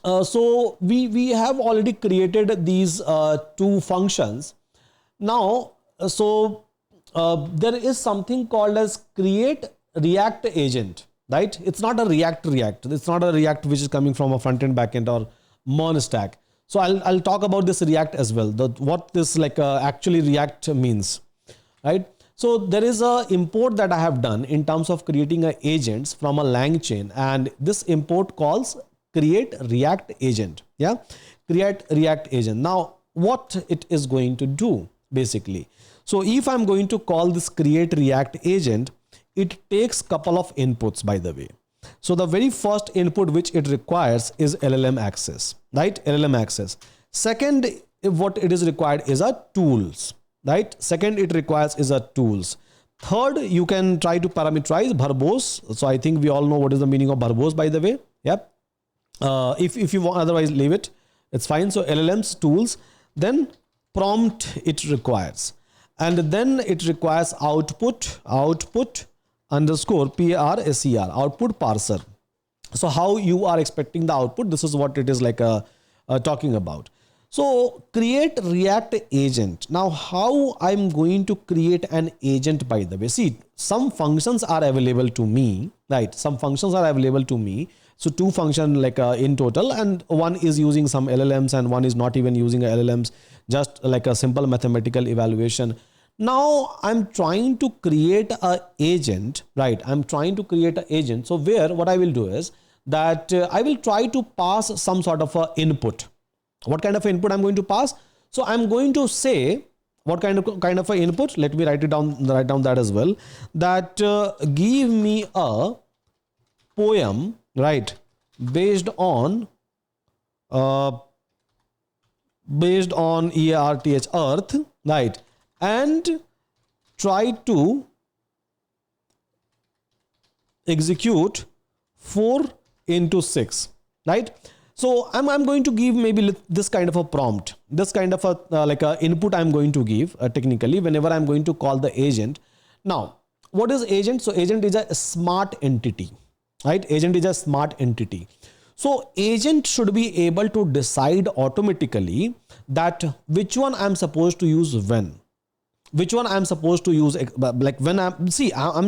so we have already created these two functions. Now, there is something called as create React agent, right? It's not a React. It's not a React which is coming from a front end, back end, or Mon stack. So I'll talk about this React as well. What this like actually React means, right? So there is a import that I have done in terms of creating agents from a Langchain, and this import calls create React agent. Yeah, create React agent. Now, what it is going to do basically? So if I'm going to call this create React agent, it takes couple of inputs, by the way. So the very first input which it requires is LLM access, right? LLM access. Second, what it is required is a tools, right? Second, it requires is a tools. Third, you can try to parameterize verbose. So I think we all know what is the meaning of verbose, by the way. Yep. If you want, otherwise leave it. It's fine. So LLMs, tools, then prompt it requires, and then it requires output underscore parser, output parser. So how you are expecting the output, this is what it is like talking about. So create React agent. Now how I'm going to create an agent, by the way, see, some functions are available to me, right? Some functions are available to me. So two functions like in total, and one is using some LLMs and one is not even using LLMs, just like a simple mathematical evaluation. Now I'm trying to create an agent, right? I'm trying to create an agent. So where what I will do is that I will try to pass some sort of a input. What kind of input I'm going to pass? So I'm going to say what kind of a input. Let me write down that as well. That give me a poem, right? Based on EARTH, earth, right? And try to execute 4 into 6, right? So I'm going to give maybe this kind of a prompt, this kind of a like a input I'm going to give technically whenever I'm going to call the agent. Now, what is agent? So agent is a smart entity, right? Agent is a smart entity. So agent should be able to decide automatically that which one I'm supposed to use when. Which one I'm supposed to use, like when I'm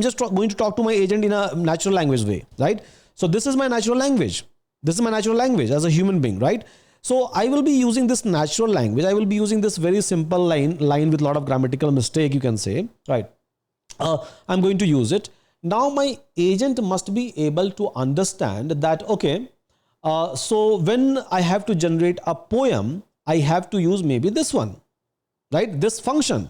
just going to talk to my agent in a natural language way, right? So this is my natural language. This is my natural language as a human being, right? So I will be using this natural language. I will be using this very simple line with a lot of grammatical mistake, you can say, right? I'm going to use it. Now my agent must be able to understand that, okay, So when I have to generate a poem, I have to use maybe this one, right? This function.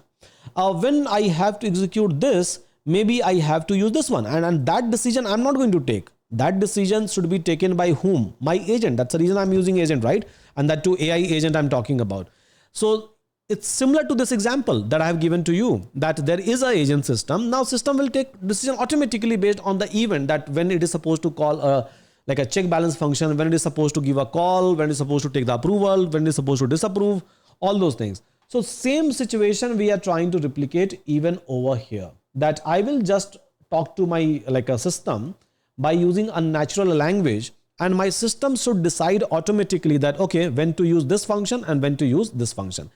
When I have to execute this, maybe I have to use this one. And that decision I'm not going to take. That decision should be taken by whom? My agent. That's the reason I'm using agent, right? And that too AI agent I'm talking about. So it's similar to this example that I have given to you, that there is an agent system. Now system will take decision automatically based on the event, that when it is supposed to call like a check balance function, when it is supposed to give a call, when it is supposed to take the approval, when it is supposed to disapprove, all those things. So same situation we are trying to replicate even over here, that I will just talk to my like a system by using a natural language, and my system should decide automatically that, okay, when to use this function and when to use this function.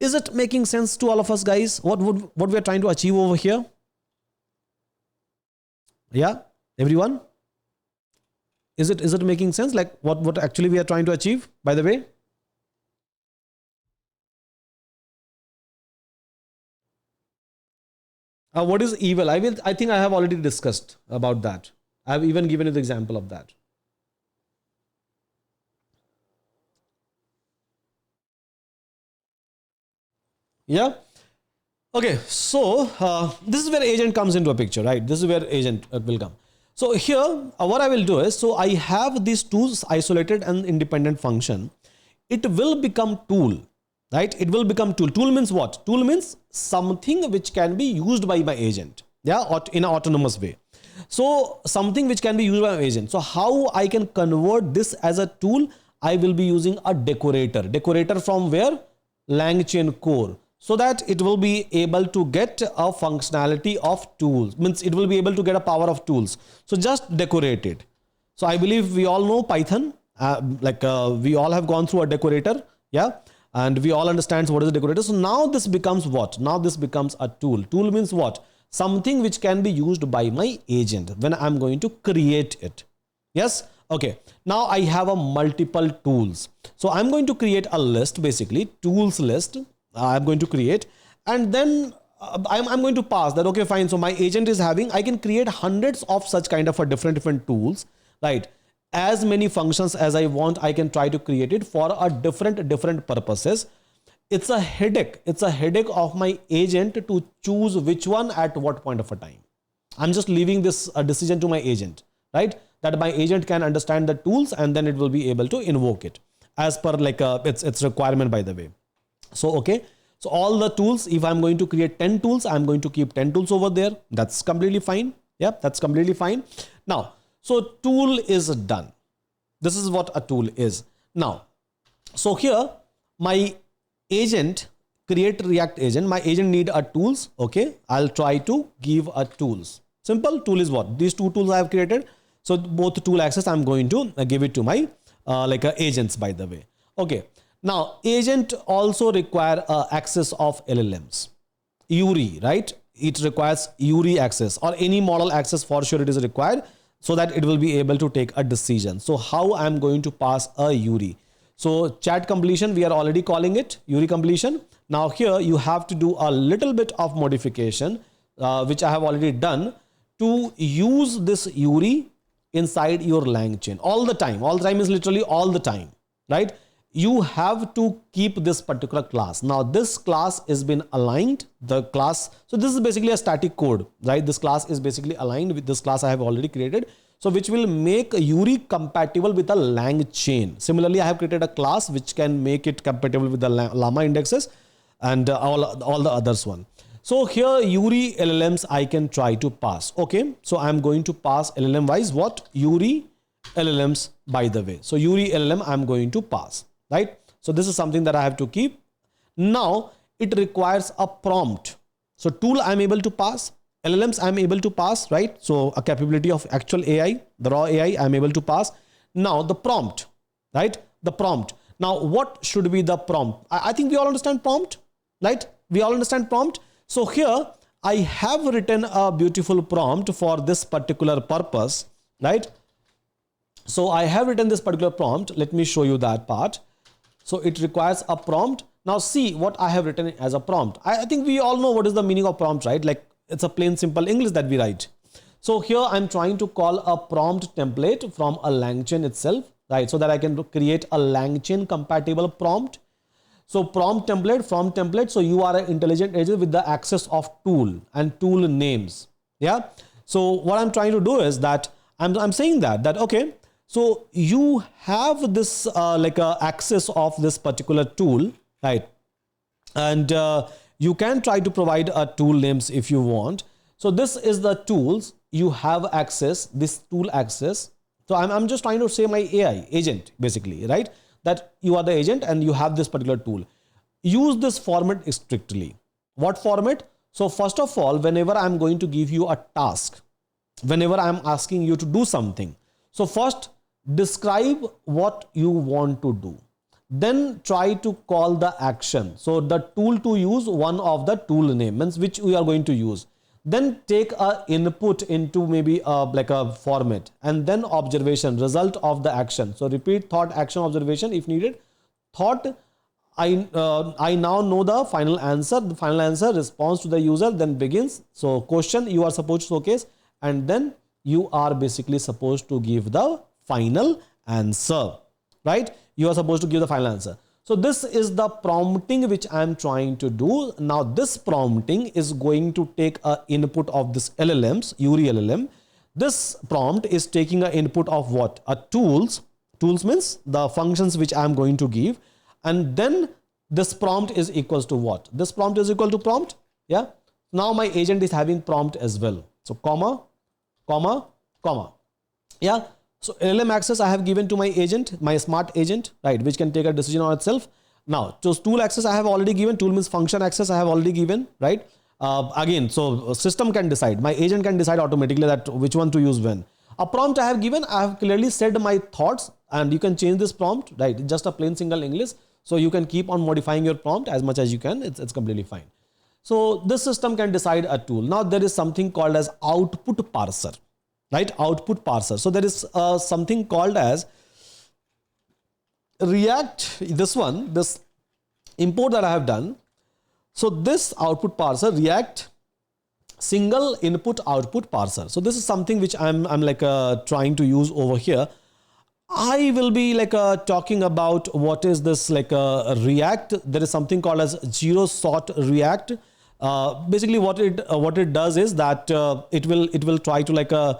Is it making sense to all of us, guys? What we are trying to achieve over here? Yeah, everyone? Is it making sense? Like what actually we are trying to achieve, by the way? What is evil? I think I have already discussed about that. I have even given you the example of that. Yeah. Okay. So this is where agent comes into a picture, right? This is where agent will come. So here, what I will do is, so I have these two isolated and independent function. It will become tool, right? It will become tool. Tool means what? Tool means something which can be used by my agent. Yeah, or in an autonomous way. So something which can be used by my agent. So how I can convert this as a tool? I will be using a decorator. Decorator from where? Langchain core. So that it will be able to get a functionality of tools. Means it will be able to get a power of tools. So just decorate it. So I believe we all know Python. We all have gone through a decorator. Yeah. And we all understand what is a decorator. So now this becomes what? Now this becomes a tool. Tool means what? Something which can be used by my agent when I'm going to create it. Yes. Okay. Now I have a multiple tools. So I'm going to create a list, basically tools list. I'm going to create, and then I'm going to pass that. Okay, fine. So my agent is having, I can create hundreds of such kind of a different tools, right? As many functions as I want, I can try to create it for a different purposes. It's a headache. It's a headache of my agent to choose which one at what point of a time. I'm just leaving this decision to my agent, right? That my agent can understand the tools, and then it will be able to invoke it as per like its requirement, by the way. So, okay. So all the tools, if I'm going to create 10 tools, I'm going to keep 10 tools over there. That's completely fine. Yeah, that's completely fine. Now, so tool is done. This is what a tool is. Now, so here my agent, create React agent, my agent need a tools. Okay. I'll try to give a tools. Simple. Tool is what? These two tools I have created. So both tool access, I'm going to give it to my agents, by the way. Okay. Now, agent also require access of LLMs. URI, right? It requires URI access, or any model access for sure it is required, so that it will be able to take a decision. So how I'm going to pass a URI? So chat completion, we are already calling it URI completion. Now here you have to do a little bit of modification, which I have already done, to use this URI inside your LangChain all the time. All the time is literally all the time, right? You have to keep this particular class. Now this class has been aligned, the class. So this is basically a static code, right? This class is basically aligned with this class I have already created. So which will make URI compatible with a LangChain. Similarly, I have created a class which can make it compatible with the Llama indexes and all the others one. So here URI LLMs I can try to pass. Okay. So I'm going to pass LLM wise what? URI LLMs, by the way. So URI LLM I'm going to pass. Right? So this is something that I have to keep. Now it requires a prompt. So tool I'm able to pass, LLMs I'm able to pass, right? So a capability of actual AI, the raw AI I'm able to pass. Now the prompt, right? The prompt. Now what should be the prompt? I think we all understand prompt, right? We all understand prompt. So here I have written a beautiful prompt for this particular purpose, right? So I have written this particular prompt. Let me show you that part. So it requires a prompt. Now see what I have written as a prompt. I think we all know what is the meaning of prompt, right? Like it's a plain simple English that we write. So here I'm trying to call a prompt template from a LangChain itself. right? So that I can create a LangChain compatible prompt. So prompt template, from template. So you are an intelligent agent with the access of tool and tool names. Yeah. So what I'm trying to do is that I'm saying that okay. So you have this access of this particular tool, right? And you can try to provide a tool names if you want. So this is the tools you have access, this tool access. So I'm just trying to say my AI agent basically, right? That you are the agent and you have this particular tool. Use this format strictly. What format? So first of all, whenever I'm going to give you a task, whenever I'm asking you to do something, so first describe what you want to do. Then try to call the action. So the tool to use, one of the tool names which we are going to use. Then take a input into maybe like a format, and then observation, result of the action. So repeat thought, action, observation if needed. Thought, I now know the final answer. The final answer, response to the user, then begins. So question you are supposed to showcase, and then you are basically supposed to give the final answer, right? You are supposed to give the final answer. So this is the prompting which I am trying to do. Now this prompting is going to take an input of this LLMs, URI LLM. This prompt is taking an input of what? A tools. Tools means the functions which I am going to give. And then this prompt is equals to what? This prompt is equal to prompt. Yeah. Now my agent is having prompt as well. So comma, comma, comma. Yeah. So LLM access I have given to my agent, my smart agent, right, which can take a decision on itself. Now, so tool access I have already given, tool means function access I have already given, right? Again, so system can decide, my agent can decide automatically that which one to use when. A prompt I have given, I have clearly said my thoughts, and you can change this prompt, right? Just a plain single English. So you can keep on modifying your prompt as much as you can. It's completely fine. So this system can decide a tool. Now there is something called as output parser. Right, output parser. So there is something called as React. This import that I have done. So this output parser, React single input output parser. So this is something which I'm trying to use over here. I will be talking about what is this React. There is something called as zero shot React. Basically, what it does is that it will try to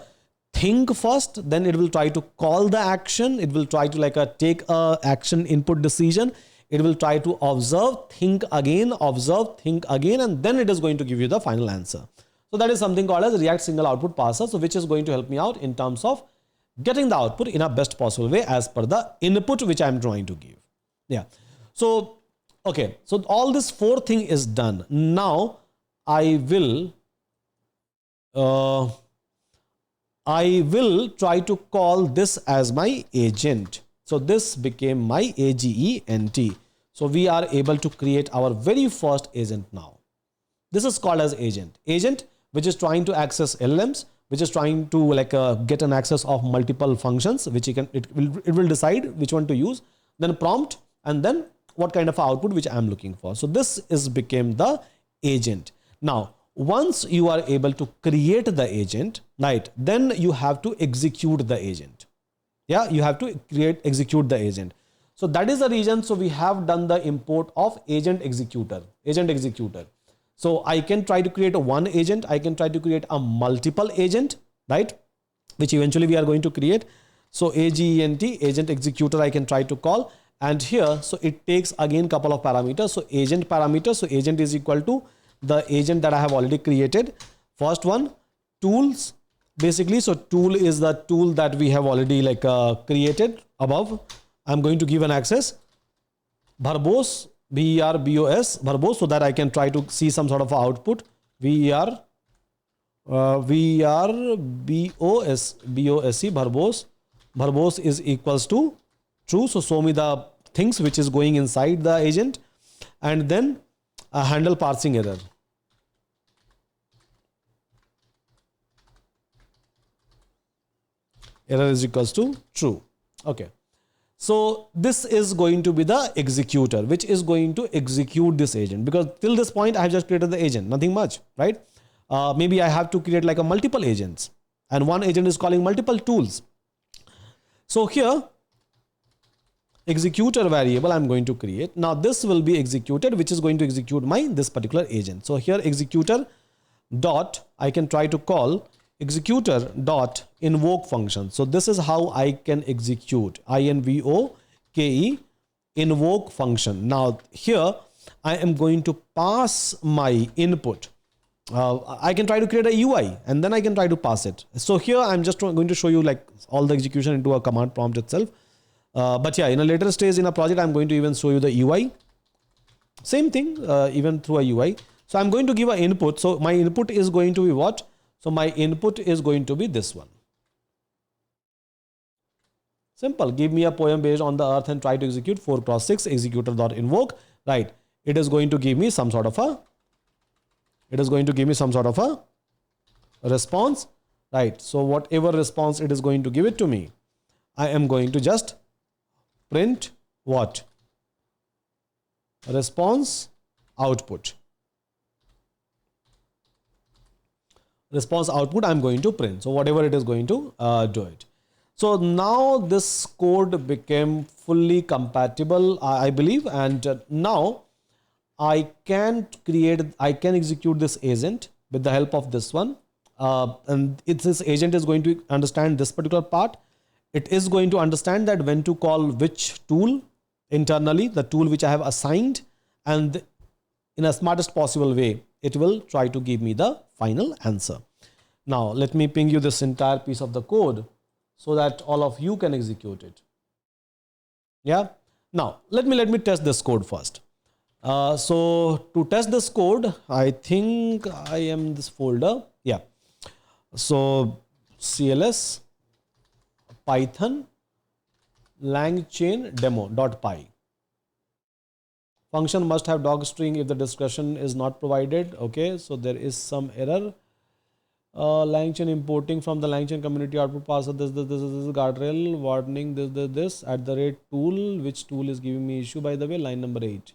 think first, then it will try to call the action. It will try to take a action input decision. It will try to observe, think again, and then it is going to give you the final answer. So that is something called as React single output parser. So which is going to help me out in terms of getting the output in a best possible way as per the input which I am trying to give. Yeah. So, okay. So all this 4 thing is done. Now I will try to call this as my agent. So this became my agent. So we are able to create our very first agent now. This is called as agent. Agent which is trying to access LLMs, which is trying to get an access of multiple functions, which it will decide which one to use. Then prompt, and then what kind of output which I am looking for. So this is became the agent. Now once you are able to create the agent, right, then you have to execute the agent. Yeah, you have to execute the agent. So that is the reason. So we have done the import of agent executor. So I can try to create a one agent. I can try to create a multiple agent, right, which eventually we are going to create. So agent executor I can try to call, and here so it takes again couple of parameters. So agent parameters. So agent is equal to the agent that I have already created. First one, tools basically. So tool is the tool that we have already created above. I'm going to give an access verbose, verbose, verbose, so that I can try to see some sort of output. Verbose, verbose is equals to true. So show me the things which is going inside the agent, and then handle parsing error. Error is equals to true. Okay. So this is going to be the executor, which is going to execute this agent, because till this point I have just created the agent, nothing much, right? Maybe I have to create a multiple agents, and one agent is calling multiple tools. So here executor variable I'm going to create. Now this will be executed, which is going to execute my this particular agent. So here executor dot, I can try to call executor dot invoke function. So this is how I can execute invoke invoke function. Now here I am going to pass my input. I can try to create a UI and then I can try to pass it. So here I'm just going to show you like all the execution into a command prompt itself. But yeah, in a later stage in a project, I'm going to even show you the UI. Same thing, even through a UI. So I'm going to give an input. So my input is going to be what? So my input is going to be this one. Simple. Give me a poem based on the earth and try to execute 4x6 executor.invoke. Right. It is going to give me some sort of a response. Right. So whatever response it is going to give it to me, I am going to just print what? Response output. Response output I'm going to print. So whatever it is going to do it. So now this code became fully compatible, I believe, and now I can execute this agent with the help of this one. And this agent is going to understand this particular part. It is going to understand that when to call which tool internally, the tool which I have assigned, and in a smartest possible way, it will try to give me the final answer. Now, let me ping you this entire piece of the code so that all of you can execute it. Yeah. Now, let me test this code first. So to test this code, I think I am in this folder. Yeah. So CLS Python Langchain demo.py. Function must have docstring if the discretion is not provided. Okay, so there is some error. Langchain importing from the Langchain community output parser. This guardrail warning. This at the rate tool. Which tool is giving me issue? By the way, line number 8.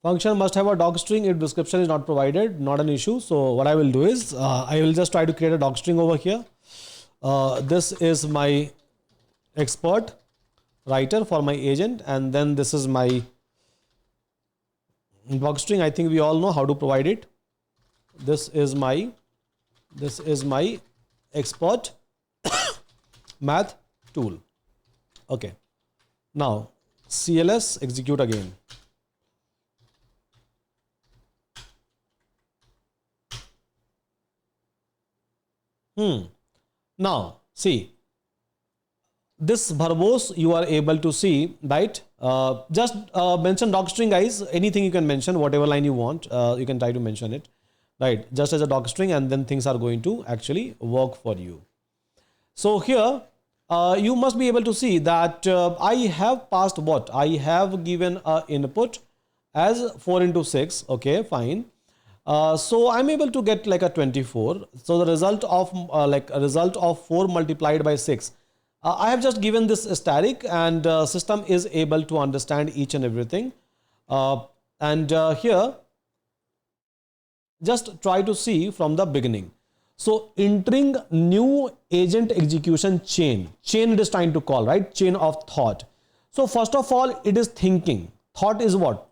Function must have a docstring if description is not provided, not an issue. So what I will do is I will just try to create a docstring over here. This is my expert writer for my agent, and then this is my docstring. I think we all know how to provide it. This is my expert math tool. Okay. Now CLS execute again. Now see this verbose you are able to see, right? Just mention docstring, guys. Anything you can mention, whatever line you want, you can try to mention it, right? Just as a docstring, and then things are going to actually work for you. So here you must be able to see that I have passed what? I have given a input as 4 into 6. Okay, fine. So I'm able to get like a 24. So the result of like a result of 4 multiplied by 6. I have just given this static, and system is able to understand each and everything. Here just try to see from the beginning. So entering new agent execution chain it is trying to call, right? Chain of thought. So first of all, it is thinking. Thought is what?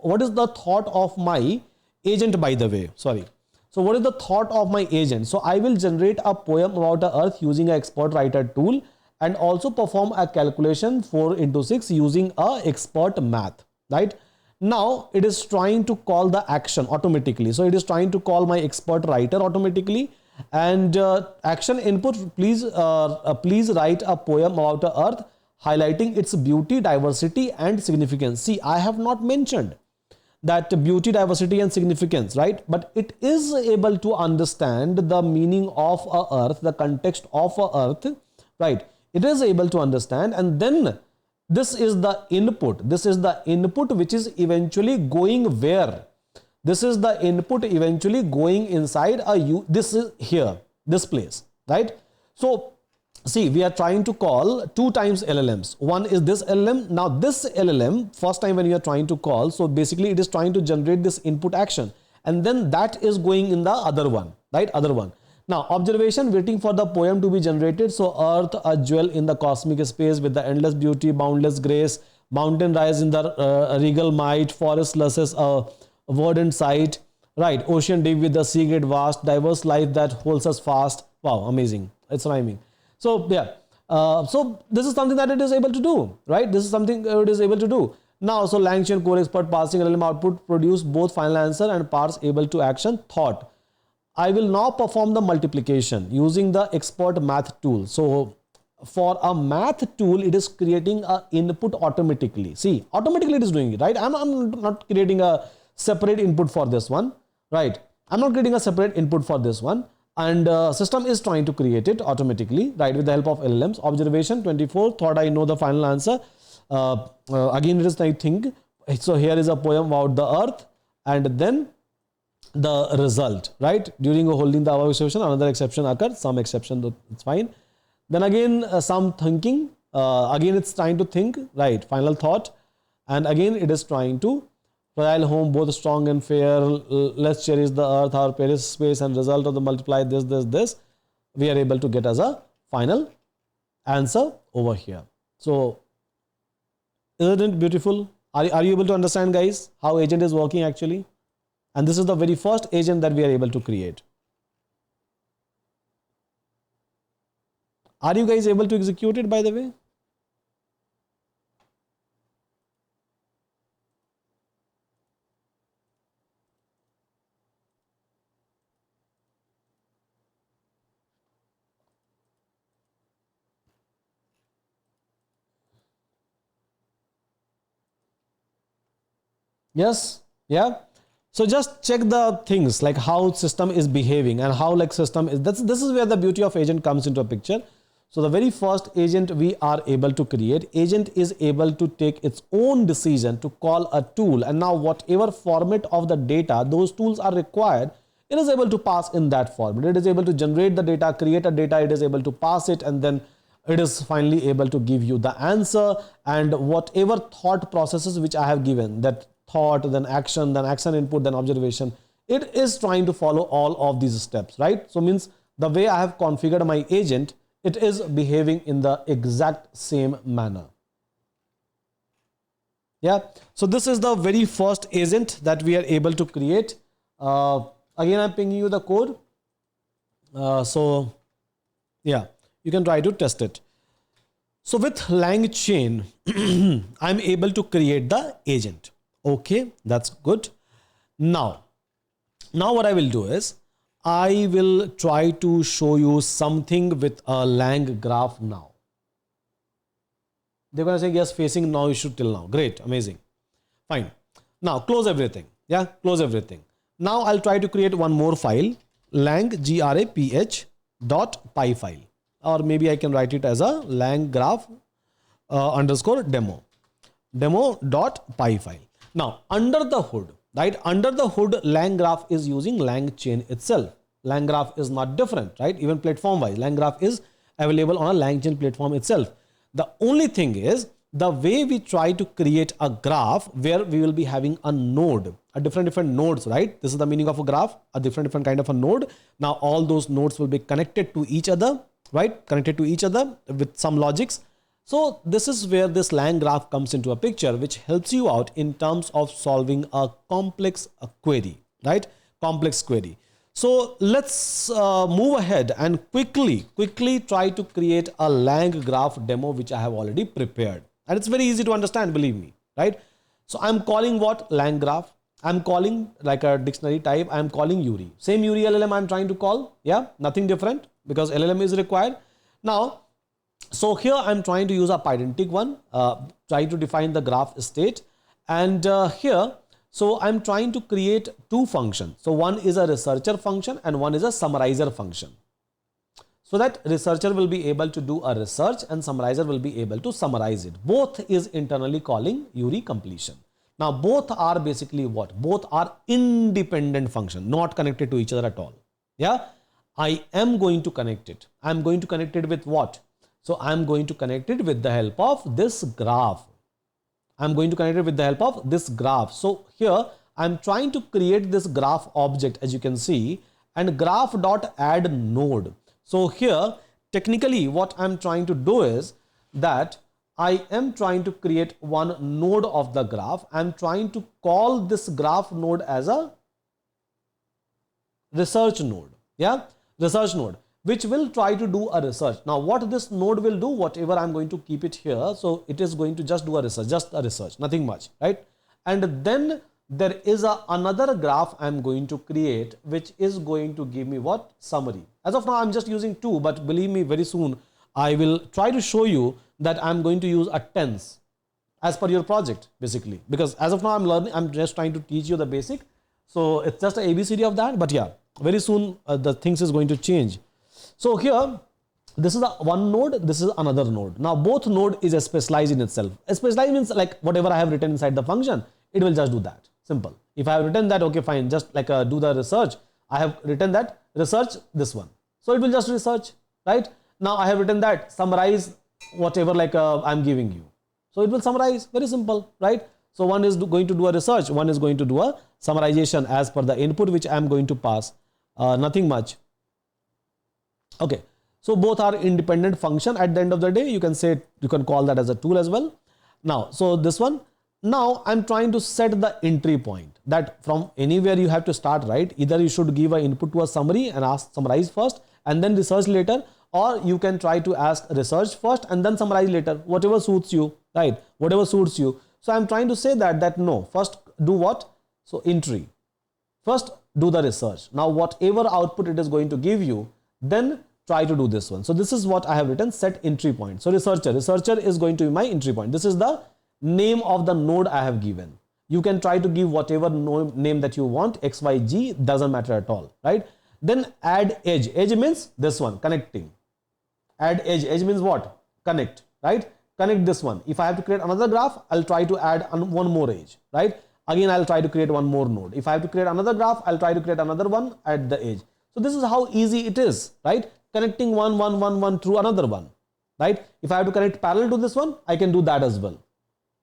What is the thought of my agent, by the way? Sorry. So what is the thought of my agent? So I will generate a poem about the earth using an expert writer tool, and also perform a calculation 4 into 6 using a expert math, right? Now it is trying to call the action automatically. So it is trying to call my expert writer automatically, and action input, please write a poem about the earth highlighting its beauty, diversity and significance. See, I have not mentioned that beauty, diversity and significance, right? But it is able to understand the meaning of a earth, the context of a earth, right? It is able to understand, and then this is the input. This is the input which is eventually going where? This is the input eventually going inside this is here, this place, right? So see, we are trying to call 2 times LLMs. One is this LLM. Now this LLM, first time when you are trying to call, so basically it is trying to generate this input action, and then that is going in the other one, right? Other one. Now observation, waiting for the poem to be generated. So earth, a jewel in the cosmic space with the endless beauty, boundless grace, mountain rise in the regal might, forest luscious, verdant sight, right? Ocean deep with the sea great vast, diverse life that holds us fast. Wow, amazing. It's rhyming. So yeah, so this is something that it is able to do, right? This is something it is able to do. Now, so Langchain core expert parsing LLM output produce both final answer and parse able to action thought. I will now perform the multiplication using the expert math tool. So for a math tool, it is creating a input automatically. See, automatically it is doing it, right? I'm not creating a separate input for this one, right? I'm not creating a separate input for this one. And system is trying to create it automatically, right, with the help of LLMs. Observation 24, thought I know the final answer. Again, it is I think. So here is a poem about the earth, and then the result, right? During holding the above exception, another exception occurred. Some exception, it's fine. Then again, some thinking. Again, it's trying to think, right? Final thought, and again, it is trying to fragile home, both strong and fair. Let's cherish the earth, our Paris space, and result of the multiply this. We are able to get as a final answer over here. So, isn't it beautiful? Are you able to understand, guys, how agent is working actually? And this is the very first agent that we are able to create. Are you guys able to execute it, by the way? Yes, yeah. So just check the things like how system is behaving and how like system is. This is where the beauty of agent comes into a picture. So the very first agent we are able to create, agent is able to take its own decision to call a tool, and now whatever format of the data those tools are required, it is able to pass in that format. It is able to generate the data, create a data, it is able to pass it, and then it is finally able to give you the answer. And whatever thought processes which I have given, that thought, then action input, then observation, it is trying to follow all of these steps, right? So means the way I have configured my agent, it is behaving in the exact same manner. Yeah. So this is the very first agent that we are able to create. Again, I'm pinging you the code. So yeah, you can try to test it. So with Langchain, I'm able to create the agent. Okay, that's good. Now what I will do is I will try to show you something with a LangGraph now. They're going to say yes, facing now issue till now. Great, amazing. Fine. Now close everything. Yeah, close everything. Now I'll try to create one more file, LangGraph .py file, or maybe I can write it as a LangGraph underscore demo.py file. Now, under the hood, right? Under the hood, LangGraph is using Langchain itself. LangGraph is not different, right? Even platform-wise, LangGraph is available on a Langchain platform itself. The only thing is the way we try to create a graph where we will be having a node, a different nodes, right? This is the meaning of a graph, a different kind of a node. Now, all those nodes will be connected to each other, right? Connected to each other with some logics. So this is where this LangGraph comes into a picture, which helps you out in terms of solving a complex query, right? Complex query. So let's move ahead and quickly try to create a LangGraph demo, which I have already prepared. And it's very easy to understand, believe me, right? So I'm calling what? LangGraph. I'm calling like a dictionary type. I'm calling URI. Same URI LLM I'm trying to call. Yeah, nothing different because LLM is required. Now, so here I'm trying to use a pydantic one, try to define the graph state. And here, so I'm trying to create two functions. So one is a researcher function and one is a summarizer function. so that researcher will be able to do a research and summarizer will be able to summarize it. Both is internally calling URI completion. Now both are basically what? Both are independent function, not connected to each other at all. Yeah, I am going to connect it. I'm going to connect it with what? So I'm going to connect it with the help of this graph. I'm going to connect it with the help of this graph. So here I'm trying to create this graph object, as you can see, and graph dot add node. So here technically what I'm trying to do is that I am trying to create one node of the graph. I'm trying to call this graph node as a research node. Yeah, research node, which will try to do a research. Now what this node will do, whatever I'm going to keep it here, so it is going to just do a research, nothing much, right? And then there is another graph I'm going to create, which is going to give me what? Summary. As of now I'm just using 2, but believe me, very soon I will try to show you that I'm going to use a tens as per your project, basically, because as of now I'm just trying to teach you the basic, so it's just a ABCD of that. But yeah, very soon the things is going to change. So here this is one node, this is another node. Now both node is specialized in itself. Specialized means like whatever I have written inside the function, it will just do that. Simple. If I have written that, okay fine, just like do the research, I have written that research this one, so it will just research, right? Now I have written that summarize whatever like I'm giving you, so it will summarize. Very simple, right? So one is going to do a research, one is going to do a summarization as per the input which I am going to pass. Nothing much. Okay, so both are independent function. At the end of the day, you can say, you can call that as a tool as well. Now so this one, now I'm trying to set the entry point, that from anywhere you have to start, right? Either you should give an input to a summary and ask summarize first and then research later, or you can try to ask research first and then summarize later, whatever suits you, right? Whatever suits you. So I'm trying to say that no, first do what? So entry, first do the research. Now whatever output it is going to give you, then try to do this one. So this is what I have written, set entry point. So researcher is going to be my entry point. This is the name of the node I have given. You can try to give whatever name that you want, XYG, doesn't matter at all, right? Then add edge. Edge means this one, connecting. Add edge. Edge means what? Connect, right? Connect this one. If I have to create another graph, I'll try to add one more edge, right? Again, I'll try to create one more node. If I have to create another graph, I'll try to create another one at the edge. So this is how easy it is, right? Connecting one through another one, right? If I have to connect parallel to this one, I can do that as well.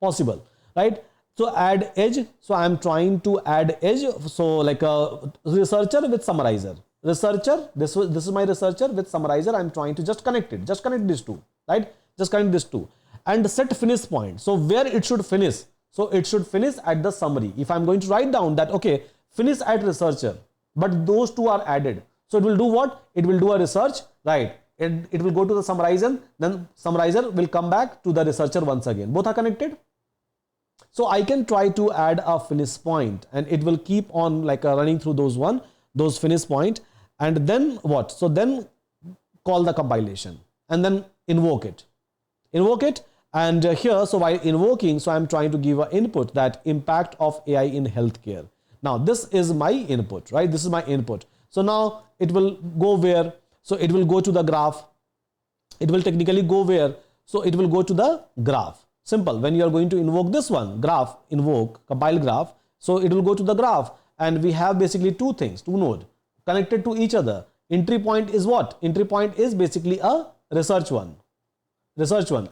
Possible, right? So add edge. So I'm trying to add edge. So like a researcher with summarizer. Researcher, this is my researcher with summarizer. I'm trying to just connect it. Just connect these two, right? Just connect these two and set finish point. So where it should finish? So it should finish at the summary. If I'm going to write down that, okay, finish at researcher, but those two are added. So it will do what? It will do a research, right? It will go to the summarizer, then summarizer will come back to the researcher once again. Both are connected. So I can try to add a finish point and it will keep on like running through those finish point. And then what? So then call the compilation and then invoke it. And here, so while invoking, so I'm trying to give an input that impact of AI in healthcare. Now this is my input, right? This is my input. So now it will go where? So it will go to the graph. It will technically go where? So it will go to the graph. Simple. When you are going to invoke this one, graph, invoke, compile graph. So it will go to the graph and we have basically two things, two nodes connected to each other. Entry point is what? Entry point is basically a research one.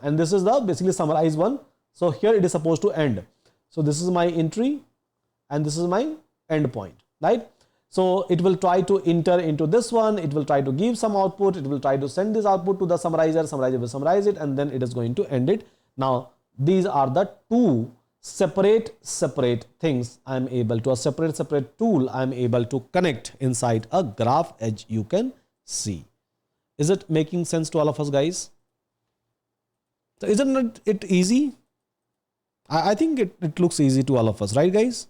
And this is the basically summarize one. So here it is supposed to end. So this is my entry and this is my end point, right? So it will try to enter into this one. It will try to give some output. It will try to send this output to the summarizer. Summarizer will summarize it and then it is going to end it. Now these are the two separate things I'm able to, a separate tool I'm able to connect inside a graph, as you can see. Is it making sense to all of us, guys? So isn't it easy? I think it looks easy to all of us, right guys?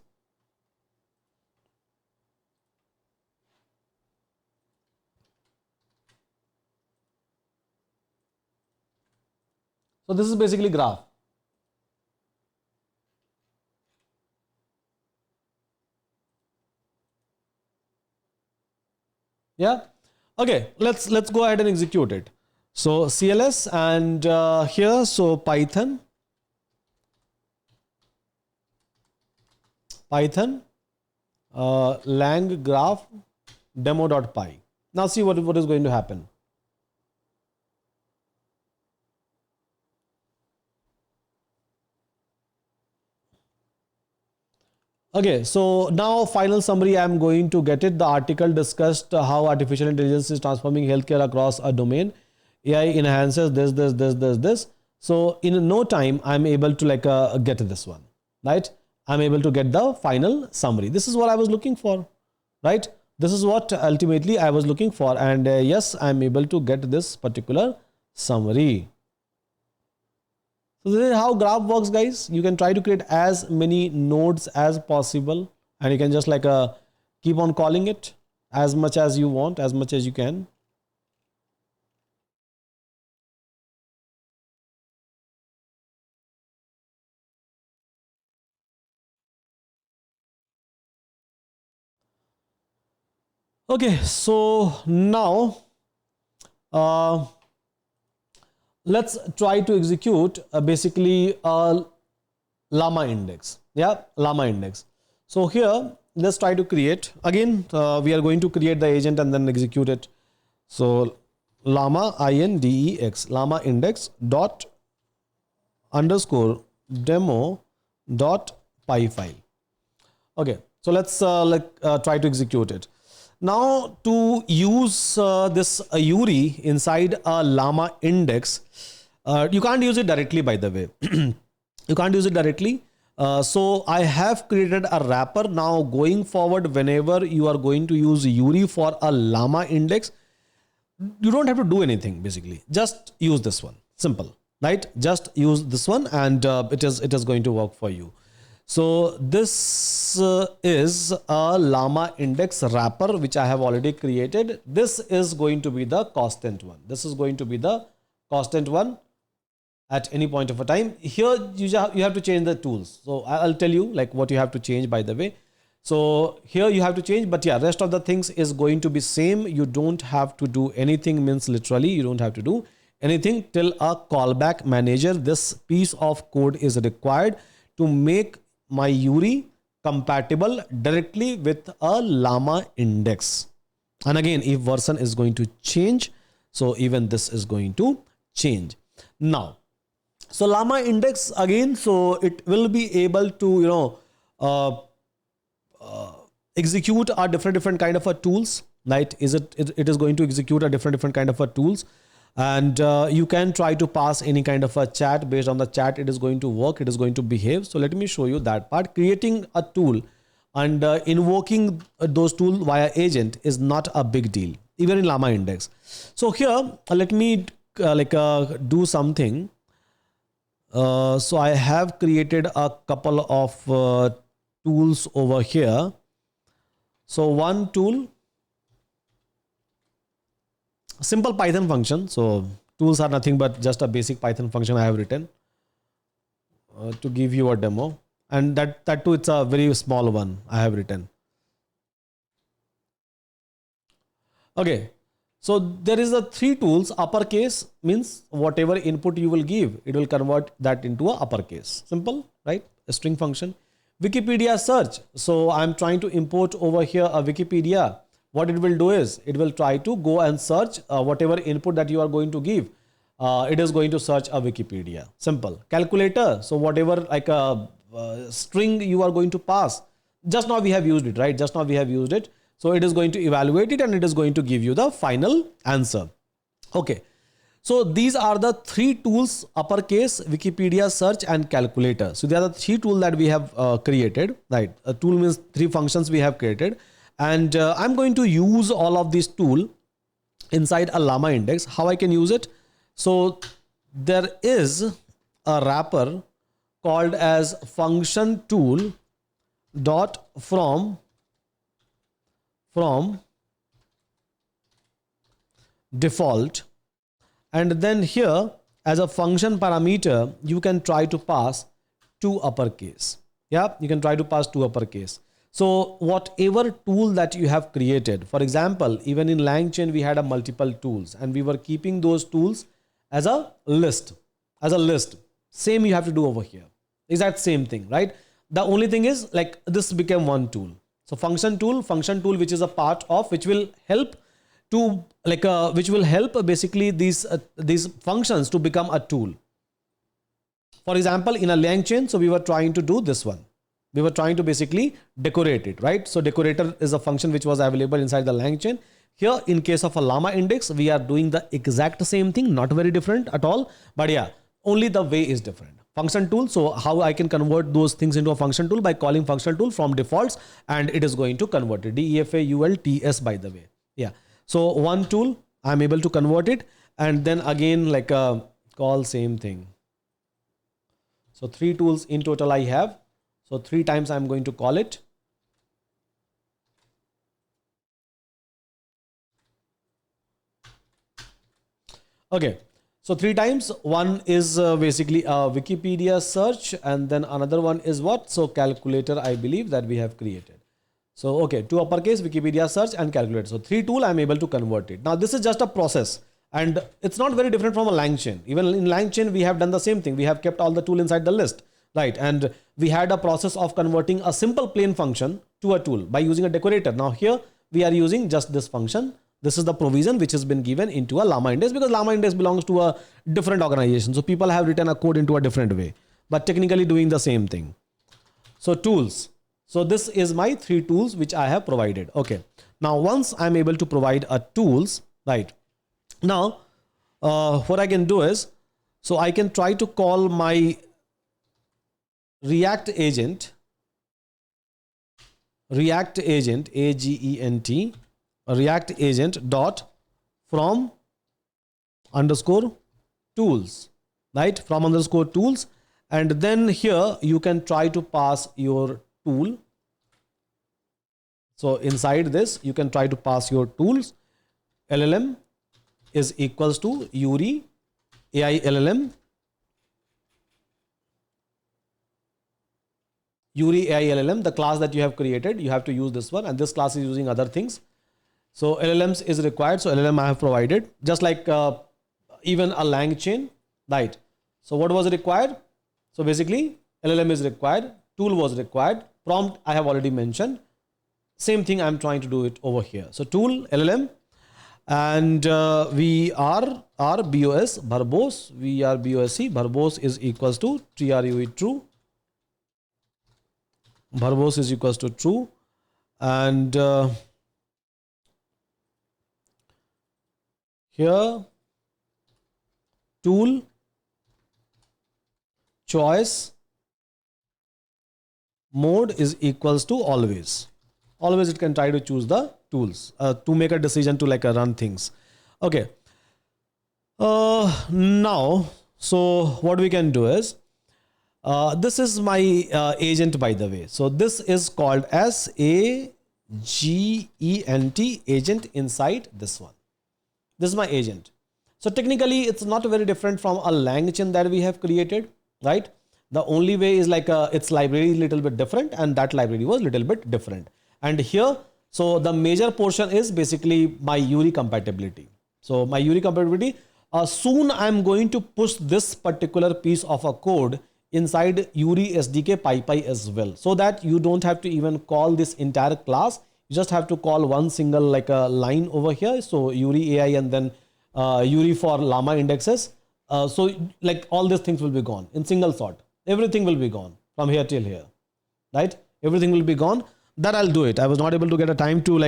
So this is basically graph. Yeah. Okay, let's go ahead and execute it. So CLS and here, so Python LangGraph demo.py. Now see what is going to happen. Okay, so now final summary, I'm going to get it. The article discussed how artificial intelligence is transforming healthcare across a domain. AI enhances this. So in no time, I'm able to get this one, right? I'm able to get the final summary. This is what I was looking for, right? This is what ultimately I was looking for. And yes, I'm able to get this particular summary. So this is how graph works, guys. You can try to create as many nodes as possible, and you can just keep on calling it as much as you want, as much as you can. Okay, so now let's try to execute basically a LlamaIndex. Yeah, LlamaIndex. So here, let's try to create. Again, we are going to create the agent and then execute it. So LlamaIndex, LlamaIndex dot underscore demo dot py file. Okay, so let's try to execute it. Now to use this URI inside a LlamaIndex, you can't use it directly, by the way. You can't use it directly. So I have created a wrapper. Now going forward, whenever you are going to use URI for a LlamaIndex, you don't have to do anything basically. Just use this one. Simple, right? Just use this one and it is going to work for you. So this is a LlamaIndex wrapper, which I have already created. This is going to be the constant one. This is going to be the constant one at any point of a time. Here you have to change the tools. So I'll tell you what you have to change, by the way. So here you have to change, but yeah, rest of the things is going to be same. You don't have to do anything, means literally you don't have to do anything till a callback manager. This piece of code is required to make my URI compatible directly with a LlamaIndex. And again, if version is going to change, so even this is going to change. Now, so LlamaIndex again, so it will be able to, execute a different kind of a tools, right? It is going to execute a different kind of a tools. And you can try to pass any kind of a chat. Based on the chat, it is going to work, it is going to behave. So let me show you that part. Creating a tool and invoking those tools via agent is not a big deal, even in LlamaIndex. So here, let me do something. So I have created a couple of tools over here. So one tool, simple Python function. So tools are nothing but just a basic Python function I have written to give you a demo. And that too, it's a very small one I have written. Okay. So there is a 3 tools. Uppercase means whatever input you will give, it will convert that into a uppercase. Simple, right? A string function. Wikipedia search. So I'm trying to import over here a Wikipedia. What it will do is it will try to go and search whatever input that you are going to give. It is going to search a Wikipedia. Simple. Calculator. So whatever string you are going to pass. Just now we have used it, right? Just now we have used it. So it is going to evaluate it and it is going to give you the final answer. Okay. So these are the 3 tools: uppercase, Wikipedia search, and calculator. So they are the 3 tools that we have created, right? A tool means 3 functions we have created. And I'm going to use all of these tools inside a LlamaIndex. How I can use it? So there is a wrapper called as function tool dot from default. And then here, as a function parameter, you can try to pass 2 uppercase. Yeah, you can try to pass 2 uppercase. So whatever tool that you have created, for example, even in Langchain, we had a multiple tools and we were keeping those tools as a list, Same you have to do over here. Exact same thing, right? The only thing is like this became one tool. So function tool, which is a part of, which will help to which will help basically these functions to become a tool. For example, in a Langchain, so we were trying to do this one. We were trying to basically decorate it, right? So decorator is a function which was available inside the Langchain. Here, in case of a LlamaIndex, we are doing the exact same thing, not very different at all. But yeah, only the way is different. Function tool. So how I can convert those things into a function tool by calling function tool from defaults, and it is going to convert it. DEFAULTS, by the way. Yeah. So one tool, I'm able to convert it, and then again call same thing. So 3 tools in total I have. So 3 times I'm going to call it. Okay. So 3 times. One is basically a Wikipedia search, and then another one is what? So calculator, I believe that we have created. So, okay, 2 uppercase, Wikipedia search and calculator. So 3 tool, I'm able to convert it. Now this is just a process, and it's not very different from a Langchain. Even in Langchain, we have done the same thing. We have kept all the tool inside the list, right? And we had a process of converting a simple plain function to a tool by using a decorator. Now here we are using just this function. This is the provision which has been given into a LlamaIndex, because LlamaIndex belongs to a different organization. So people have written a code into a different way, but technically doing the same thing. So tools. So this is my 3 tools which I have provided. Okay. Now once I'm able to provide a tools, right? Now what I can do is, so I can try to call my React agent, AGENT, React agent dot from underscore tools, right? From underscore tools. And then here you can try to pass your tool. So inside this, you can try to pass your tools. LLM is equals to Euron AI LLM. Euron AI LLM, the class that you have created, you have to use this one, and this class is using other things. So LLMs is required. So LLM I have provided, just like even a Langchain, right? So what was required? So basically LLM is required, tool was required, prompt I have already mentioned. Same thing I'm trying to do it over here. So tool, LLM, and we are BOS, verbose, we are BOSC, verbose is equals to TRUE, true. Verbose is equals to true, and here tool choice mode is equals to always. Always it can try to choose the tools to make a decision to run things. Okay. Now, so what we can do is, this is my agent, by the way. So this is called as AGENT, agent inside this one. This is my agent. So technically it's not very different from a Langchain that we have created, right? The only way is its library is little bit different, and that library was little bit different. And here, so the major portion is basically my Euron compatibility. So my Euron compatibility, soon I'm going to push this particular piece of a code inside Euron SDK PyPy as well, so that you don't have to even call this entire class. You just have to call one single a line over here. So Euron AI and then Euron for Llama indexes. So all these things will be gone in single shot. Everything will be gone from here till here, right? Everything will be gone. That I'll do it. I was not able to get a time to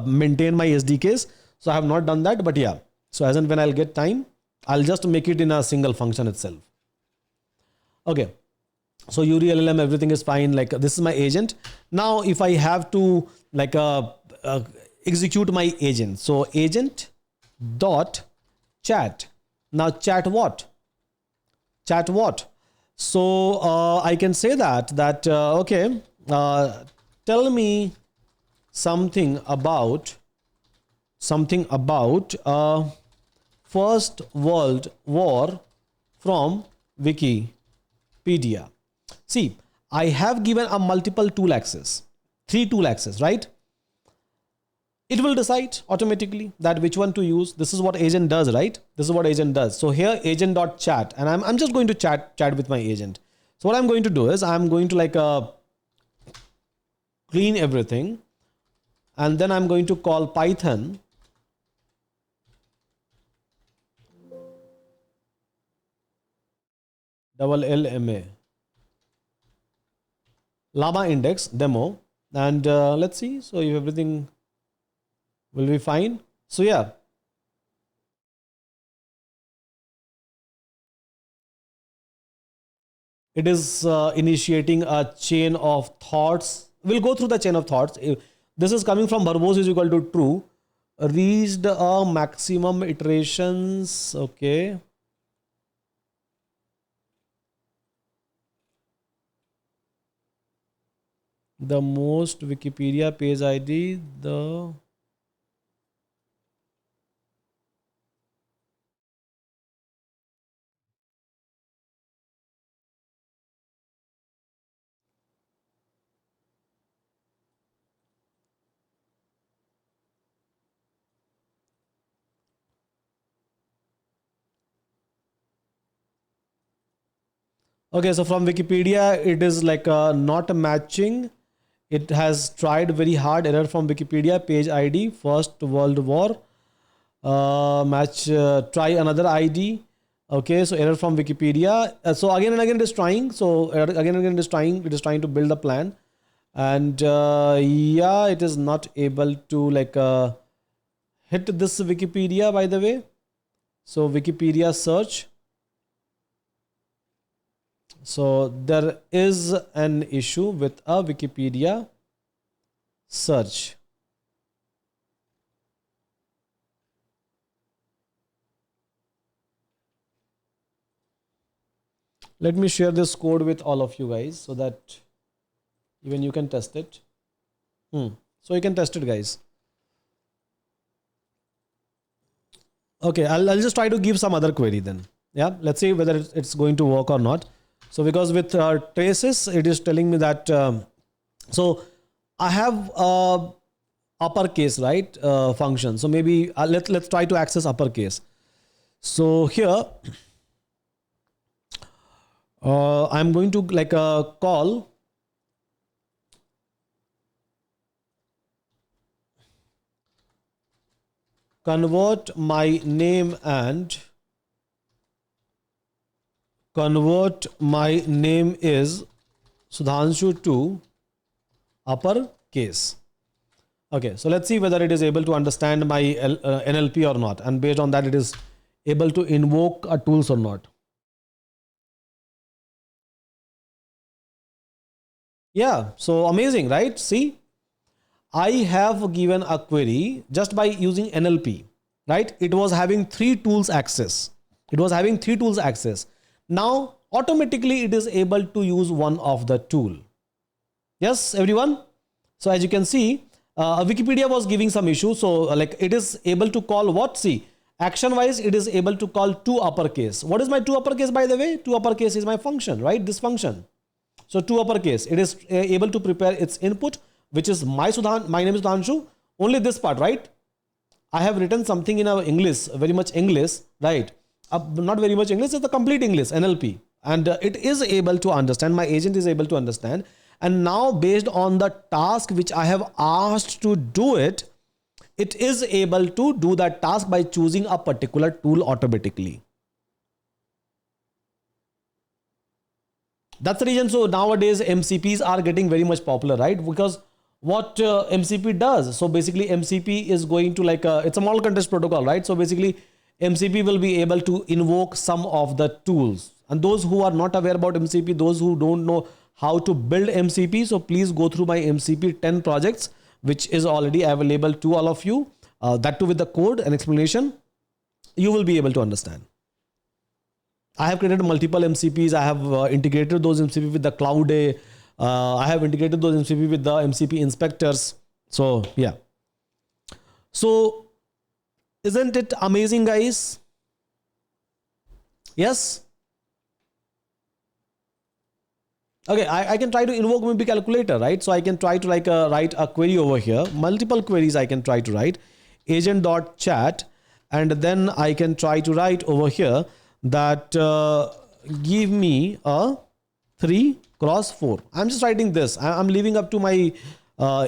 maintain my SDKs. So I have not done that, but yeah. So as and when I'll get time, I'll just make it in a single function itself. Okay. So Euron LLM, everything is fine. This is my agent. Now, if I have to execute my agent, so agent dot chat. Now chat what? Chat what? So I can say that okay, tell me something about First World War from Wikipedia. See, I have given a multiple tool access. 3 tool access, right? It will decide automatically that which one to use. This is what agent does, right? This is what agent does. So here agent.chat, and I'm just going to chat with my agent. So what I'm going to do is I'm going to like clean everything, and then I'm going to call Python LLMA LlamaIndex demo, and let's see. So if everything will be fine. So yeah, it is initiating a chain of thoughts. We'll go through the chain of thoughts. This is coming from verbose is equal to true. Reached a maximum iterations. Okay. The most Wikipedia page ID. Okay, so from Wikipedia, it is like not matching. It has tried very hard. Error from Wikipedia page ID. First World War. Match. Try another ID. Okay, so error from Wikipedia. So again and again it is trying. So again and again it is trying. It is trying to build a plan, and yeah, it is not able to like hit this Wikipedia. By the way, so Wikipedia search. So there is an issue with a Wikipedia search. Let me share this code with all of you guys so that even you can test it. So you can test it, guys. Okay, I'll just try to give some other query then. Yeah, let's see whether it's going to work or not. So because with traces, it is telling me that, so I have uppercase, right, function. So maybe let's try to access uppercase. So here, I'm going to like call convert my name and convert my name is Sudhanshu to uppercase. Okay, so let's see whether it is able to understand my NLP or not, and based on that it is able to invoke tools or not. Yeah, so amazing, right? See, I have given a query just by using NLP, right? It was having 3 tools access. It was having 3 tools access. Now, automatically it is able to use one of the tool. Yes, everyone? So as you can see, Wikipedia was giving some issue. So like it is able to call what? See, action wise, it is able to call to uppercase. What is my to uppercase, by the way? To uppercase is my function, right? This function. So to uppercase, it is able to prepare its input, which is my name is Sudhanshu. Only this part, right? I have written something in our English, very much English, right? Not very much English, it's the complete English, NLP. And it is able to understand, my agent is able to understand. And now based on the task which I have asked to do it, it is able to do that task by choosing a particular tool automatically. That's the reason. So nowadays MCPs are getting very much popular, right? Because what MCP does, so basically MCP is going to like it's a model context protocol, right? So basically MCP will be able to invoke some of the tools, and those who are not aware about MCP, those who don't know how to build MCP, so please go through my MCP 10 projects, which is already available to all of you. That too with the code and explanation, you will be able to understand. I have created multiple MCPs. I have integrated those MCP with the Cloud A. I have integrated those MCP with the MCP inspectors. So yeah. So isn't it amazing, guys? Yes. Okay, I can try to invoke maybe calculator, right? So I can try to like write a query over here. Multiple queries I can try to write. Agent.chat, and then I can try to write over here that give me a 3x4. I'm just writing this. I'm leaving up to my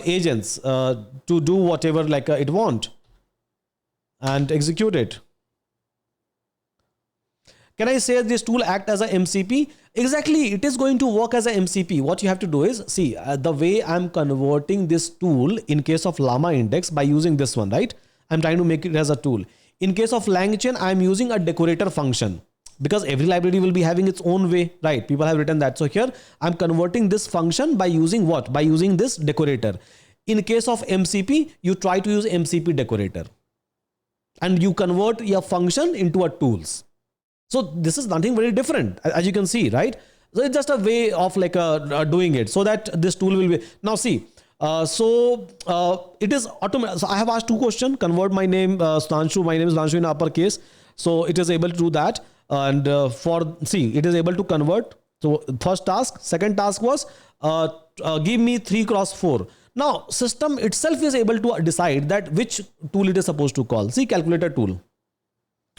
agents to do whatever like it want and execute it. Can I say this tool act as a MCP? Exactly, it is going to work as a MCP. What you have to do is, see, the way I'm converting this tool in case of LlamaIndex by using this one, right? I'm trying to make it as a tool. In case of Langchain, I'm using a decorator function because every library will be having its own way, right? People have written that. So here I'm converting this function by using what? By using this decorator. In case of MCP, you try to use MCP decorator and you convert your function into a tools. So this is nothing very different, as you can see, right? So it's just a way of like doing it so that this tool will be. Now see, it is automatic. So I have asked two questions. Convert my name Stanshu. My name is Stanshu in uppercase. So it is able to do that. And it is able to convert. So first task, second task was give me 3x4. Now system itself is able to decide that which tool it is supposed to call. See, calculator tool.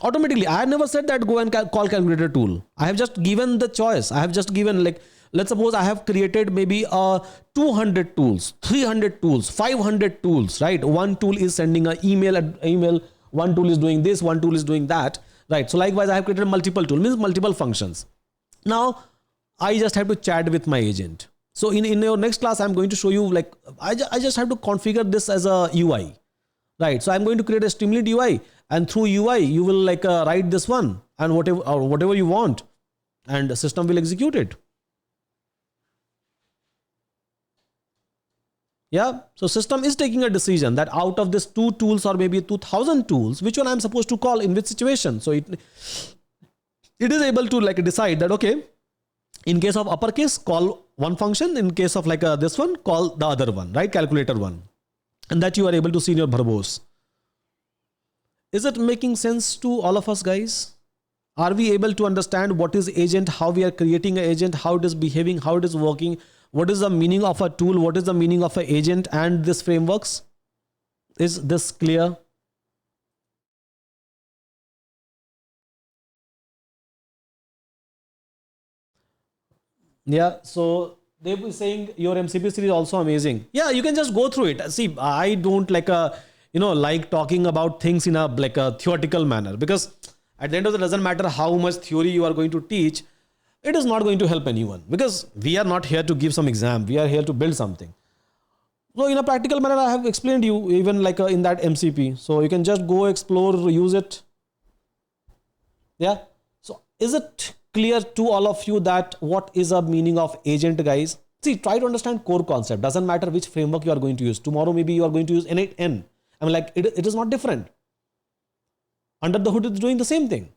Automatically, I have never said that go and call calculator tool. I have just given the choice. I have just given, like, let's suppose I have created maybe 200 tools, 300 tools, 500 tools, right? One tool is sending an email, one tool is doing this, one tool is doing that, right? So likewise, I have created multiple tools, means multiple functions. Now, I just have to chat with my agent. So in your next class, I'm going to show you, like, I just have to configure this as a UI, right? So I'm going to create a Streamlit UI. And through UI, you will like write this one and whatever you want, and the system will execute it. Yeah. So system is taking a decision that out of this 2 tools or maybe 2000 tools, which one I'm supposed to call in which situation. So it is able to like decide that, okay, in case of uppercase, call one function. In case of like this one, call the other one, right? Calculator one. And that you are able to see in your verbose. Is it making sense to all of us, guys? Are we able to understand what is agent, how we are creating an agent, how it is behaving, how it is working, what is the meaning of a tool, what is the meaning of an agent and this frameworks? Is this clear? Yeah, so they were saying your MCP series is also amazing. Yeah, you can just go through it. See, I don't like like talking about things in a like a theoretical manner, because at the end of the day, it doesn't matter how much theory you are going to teach, it is not going to help anyone, because we are not here to give some exam, we are here to build something. So in a practical manner, I have explained you even like in that MCP. So you can just go explore, use it. Yeah. So is it clear to all of you that what is a meaning of agent, guys? See, try to understand core concept. Doesn't matter which framework you are going to use. Tomorrow, maybe you are going to use N8N. I mean, like it is not different. Under the hood, it's doing the same thing,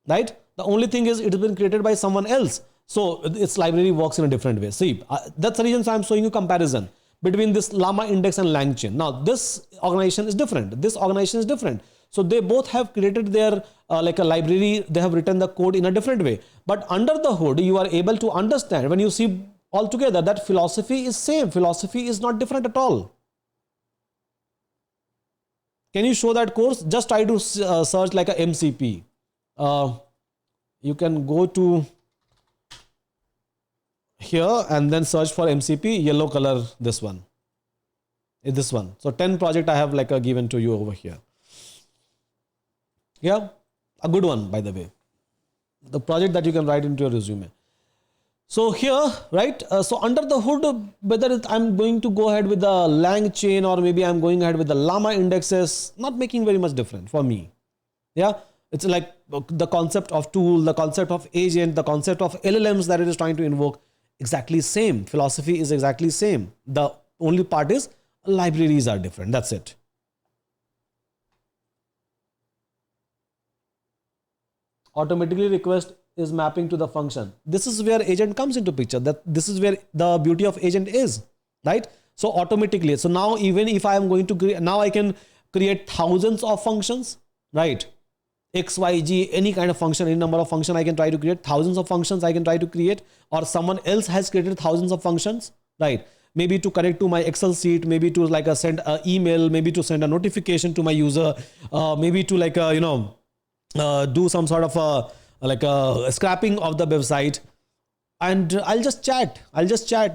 right? The only thing is it has been created by someone else. So its library works in a different way. See, that's the reason I'm showing you comparison between this LlamaIndex and Langchain. Now, this organization is different. This organization is different. So they both have created their like a library. They have written the code in a different way. But under the hood, you are able to understand when you see all together that philosophy is same. Philosophy is not different at all. Can you show that course? Just try to search like a MCP. You can go to here and then search for MCP, yellow color, this one. This one. So 10 project I have like given to you over here. Yeah, a good one, by the way. The project that you can write into your resume. So here, right? So under the hood, whether I'm going to go ahead with the Langchain or maybe I'm going ahead with the Llama indexes, not making very much difference for me. Yeah, it's like the concept of tool, the concept of agent, the concept of LLMs that it is trying to invoke, exactly same. Philosophy is exactly same. The only part is libraries are different. That's it. Automatically request is mapping to the function. This is where agent comes into picture. That this is where the beauty of agent is, right? So automatically. So now even if I am going to create, now I can create thousands of functions, right? XYG, any kind of function, any number of function I can try to create, thousands of functions I can try to create, or someone else has created thousands of functions, right? Maybe to connect to my Excel sheet, maybe to like send an email, maybe to send a notification to my user, maybe to like, do some sort of scrapping of the website. And I'll just chat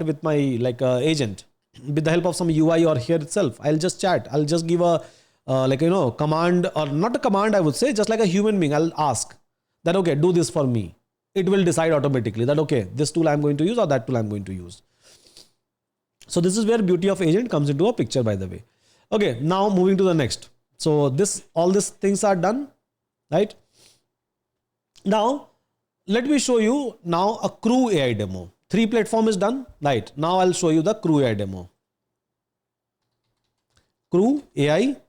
with my agent with the help of some UI or here itself. I'll just chat. I'll just give a command, or not a command, I would say, just like a human being. I'll ask that, okay, do this for me. It will decide automatically that, okay, this tool I'm going to use or that tool I'm going to use. So this is where beauty of agent comes into a picture, by the way. Okay, now moving to the next. So all these things are done, right? Now, let me show you now a CrewAI demo. 3 platform is done, right? Now I'll show you the CrewAI demo. CrewAI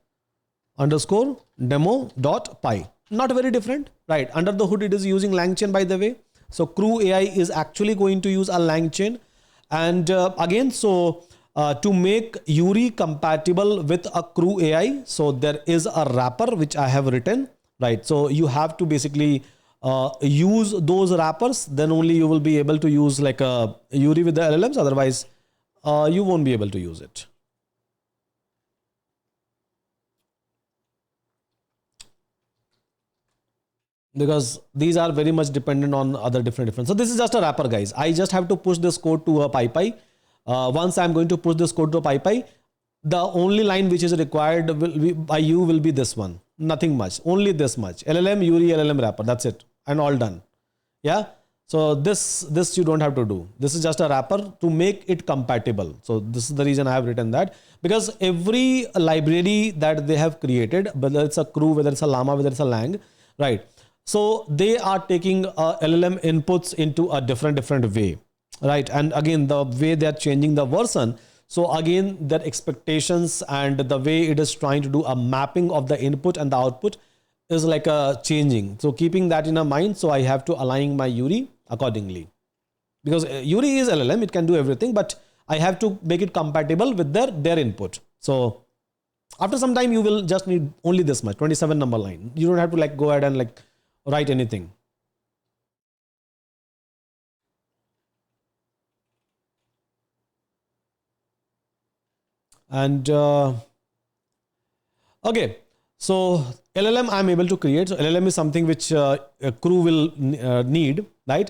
underscore demo.py. Not very different, right? Under the hood, it is using Langchain, by the way. So CrewAI is actually going to use a Langchain. And again, so to make Yuri compatible with a CrewAI, so there is a wrapper which I have written, right? So you have to basically use those wrappers, then only you will be able to use like a Yuri with the LLMs. Otherwise, you won't be able to use it. Because these are very much dependent on other different. So this is just a wrapper, guys. I just have to push this code to a PyPy. Once I'm going to push this code to a PyPy, the only line which is required by you will be this one. Nothing much, only this much. LLM, Yuri, LLM wrapper. That's it. And all done. Yeah. So this you don't have to do. This is just a wrapper to make it compatible. So this is the reason I have written that, because every library that they have created, whether it's a Crew, whether it's a Llama, whether it's a Lang, right? So they are taking LLM inputs into a different way, right? And again, the way they are changing the version. So again, their expectations and the way it is trying to do a mapping of the input and the output is like a changing. So keeping that in mind, so I have to align my Yuri accordingly, because Yuri is LLM, it can do everything, but I have to make it compatible with their input. So after some time, you will just need only this much, 27 number line. You don't have to like go ahead and like write anything. And okay, so LLM I'm able to create. So LLM is something which a Crew will need, right?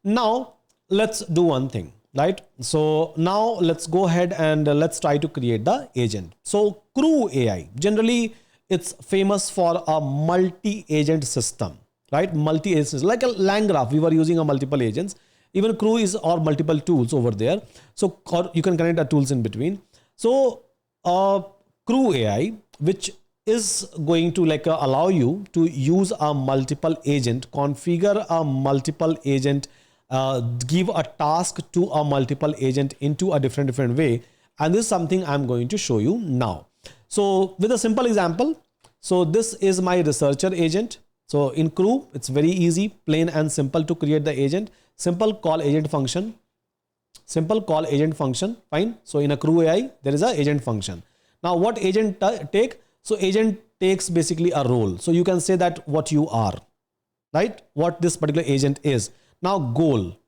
Now let's do one thing, right? So now let's go ahead and let's try to create the agent. So CrewAI, generally it's famous for a multi-agent system, right? Multi-agents, like a LangGraph, we were using a multiple agents. Even Crew is or multiple tools over there. So or you can connect the tools in between. So CrewAI, which is going to like allow you to use a multiple agent, configure a multiple agent, give a task to a multiple agent into a different way. And this is something I'm going to show you now. So with a simple example, so this is my researcher agent. So in Crew, it's very easy, plain and simple to create the agent. Simple call agent function. Simple call agent function, fine. So in a CrewAI, there is a agent function. Now what agent take? So agent takes basically a role. So you can say that what you are, right? What this particular agent is. Now goal,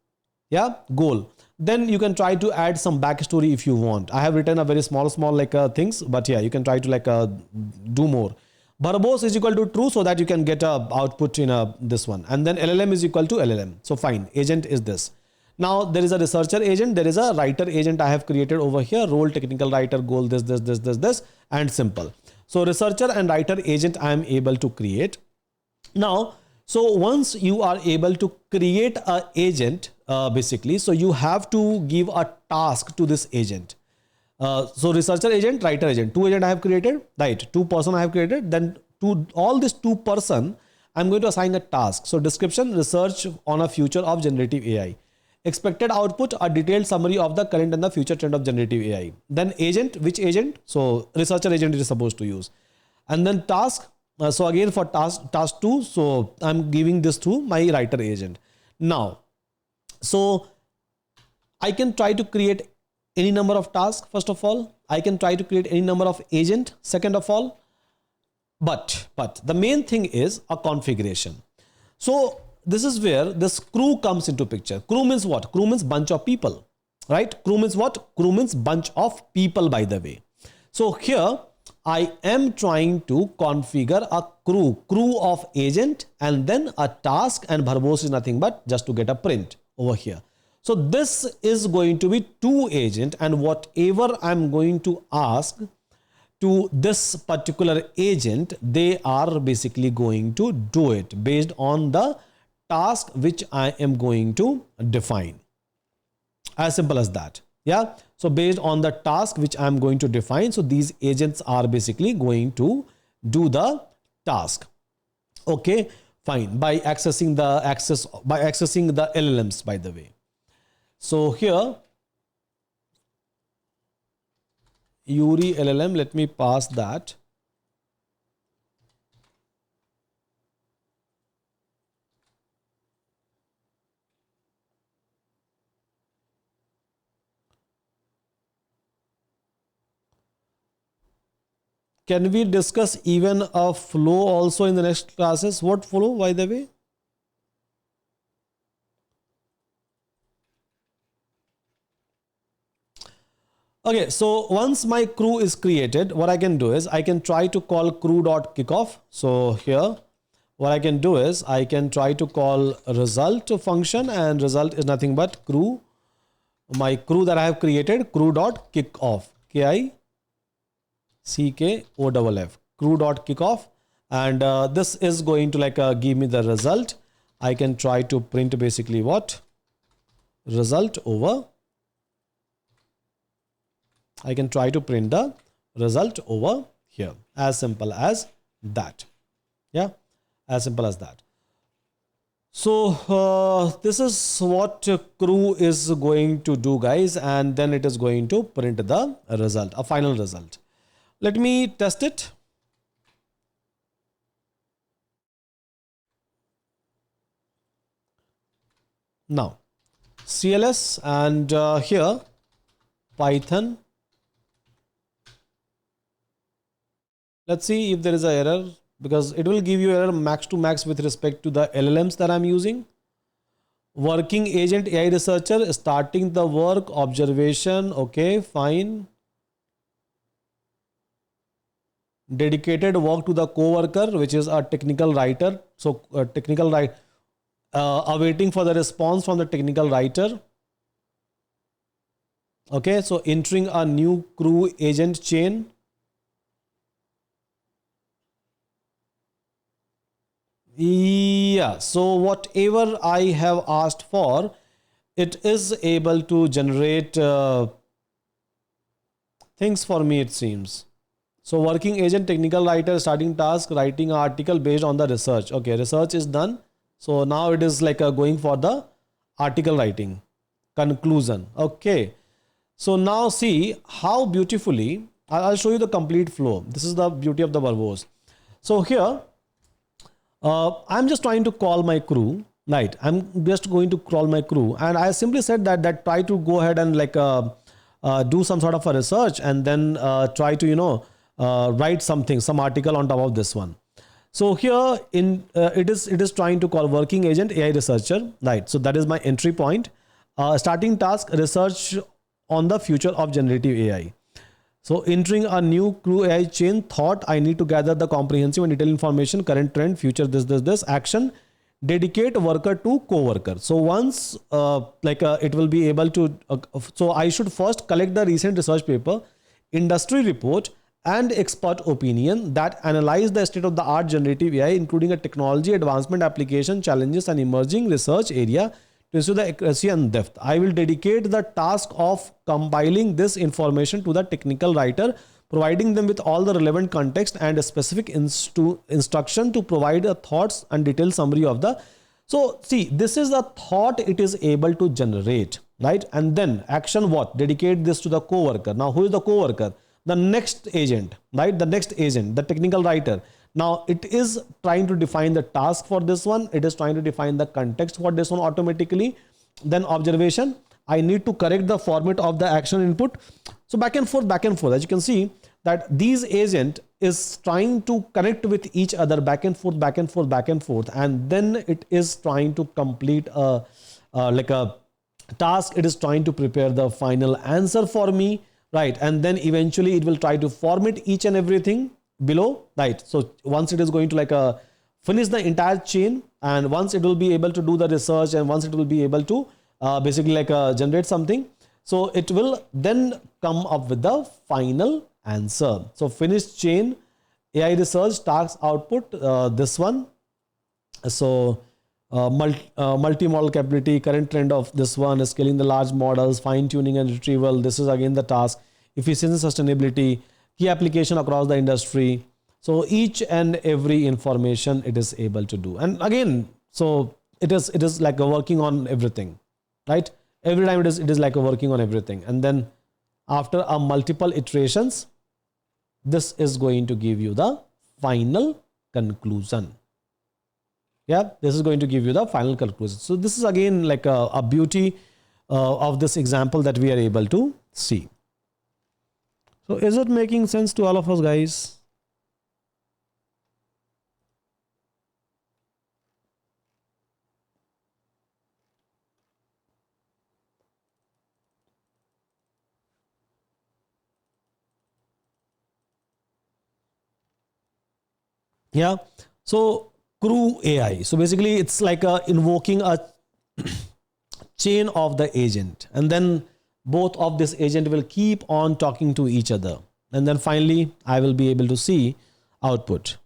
yeah, goal. Then you can try to add some backstory if you want. I have written a very small like things, but yeah, you can try to like do more. Verbose is equal to true, so that you can get a output in this one. And then LLM is equal to LLM. So fine, agent is this. Now there is a researcher agent, there is a writer agent I have created over here, role, technical writer, goal, this, and simple. So researcher and writer agent I am able to create. Now, so once you are able to create a agent, basically, so you have to give a task to this agent. So researcher agent, writer agent, 2 agent I have created, right? 2 person I have created, then to all this 2 person, I'm going to assign a task. So description, research on a future of generative AI. Expected output, a detailed summary of the current and the future trend of generative AI. Then agent, which agent? So researcher agent is supposed to use. And then task. So again for task 2, so I'm giving this to my writer agent. Now, so I can try to create any number of tasks. First of all, I can try to create any number of agent. Second of all, But the main thing is a configuration. So this is where this crew comes into picture. Crew means what? Crew means bunch of people, right? Crew means what? Crew means bunch of people, by the way. So here I am trying to configure a crew of agent, and then a task, and verbose is nothing but just to get a print over here. So this is going to be two agent, and whatever I'm going to ask to this particular agent, they are basically going to do it based on the task which I am going to define. As simple as that. Yeah. So based on the task which I'm going to define, so these agents are basically going to do the task. Okay, fine. By accessing the LLMs, by the way. So here, Yuri LLM, let me pass that. Can we discuss even a flow also in the next classes? What flow, by the way? Okay, so once my crew is created, what I can do is I can try to call crew.kickoff. So here, what I can do is I can try to call result function, and result is nothing but crew. My crew that I have created, crew.kickoff, KICKOFF, crew.kickoff, and this is going to give me the result. I can try to print basically what? Result over. I can try to print the result over here. As simple as that. Yeah, as simple as that. So this is what crew is going to do, guys, and then it is going to print the result, a final result. Let me test it. Now, CLS, and here Python. Let's see if there is an error, because it will give you error max to max with respect to the LLMs that I'm using. Working agent AI researcher, starting the work, observation. Okay, fine. Dedicated work to the co-worker, which is a technical writer. So technical writer, awaiting for the response from the technical writer. Okay, so entering a new crew agent chain. Yeah, so whatever I have asked for, it is able to generate things for me, it seems. So working agent, technical writer, starting task, writing an article based on the research. Okay, research is done. So now it is going for the article writing conclusion. Okay, so now see how beautifully, I'll show you the complete flow. This is the beauty of the verbose. So here, I'm just trying to call my crew, right? I'm just going to call my crew, and I simply said that try to go ahead and do some sort of a research, and then try to write something, some article on top of this one. So here it is trying to call working agent AI researcher, right? So that is my entry point. Starting task, research on the future of generative AI. So entering a new CrewAI chain, thought, I need to gather the comprehensive and detailed information, current trend, future, this, action, dedicate worker to co-worker. So once it will be able to, so I should first collect the recent research paper, industry report, and expert opinion that analyze the state of the art generative AI, including a technology advancement, application, challenges, and emerging research area to ensure the accuracy and depth. I will dedicate the task of compiling this information to the technical writer, providing them with all the relevant context and a specific instruction to provide a thoughts and detailed summary of the. So see, this is the thought it is able to generate, right? And then action what? Dedicate this to the co-worker. Now who is the co-worker? The next agent, right? The next agent, the technical writer. Now it is trying to define the task for this one. It is trying to define the context for this one automatically. Then observation. I need to correct the format of the action input. So back and forth, back and forth. As you can see that these agent is trying to connect with each other back and forth, back and forth, back and forth, and then it is trying to complete like a task. It is trying to prepare the final answer for me, right? And then eventually it will try to format each and everything below, right? So once it is going to like finish the entire chain, and once it will be able to do the research, and once it will be able to basically like generate something, so it will then come up with the final answer. So finished chain, AI research, task output, this one. So multi-model capability, current trend of this one, scaling the large models, fine tuning and retrieval. This is again the task. Efficiency, sustainability, key application across the industry. So each and every information it is able to do. And again, so it is like a working on everything, right? Every time it is like a working on everything. And then after a multiple iterations, this is going to give you the final conclusion. Yeah, this is going to give you the final conclusion. So this is again like a beauty of this example that we are able to see. So is it making sense to all of us, guys? Yeah. So CrewAI. So basically it's like invoking a chain of the agent, and then both of this agent will keep on talking to each other. And then finally I will be able to see output.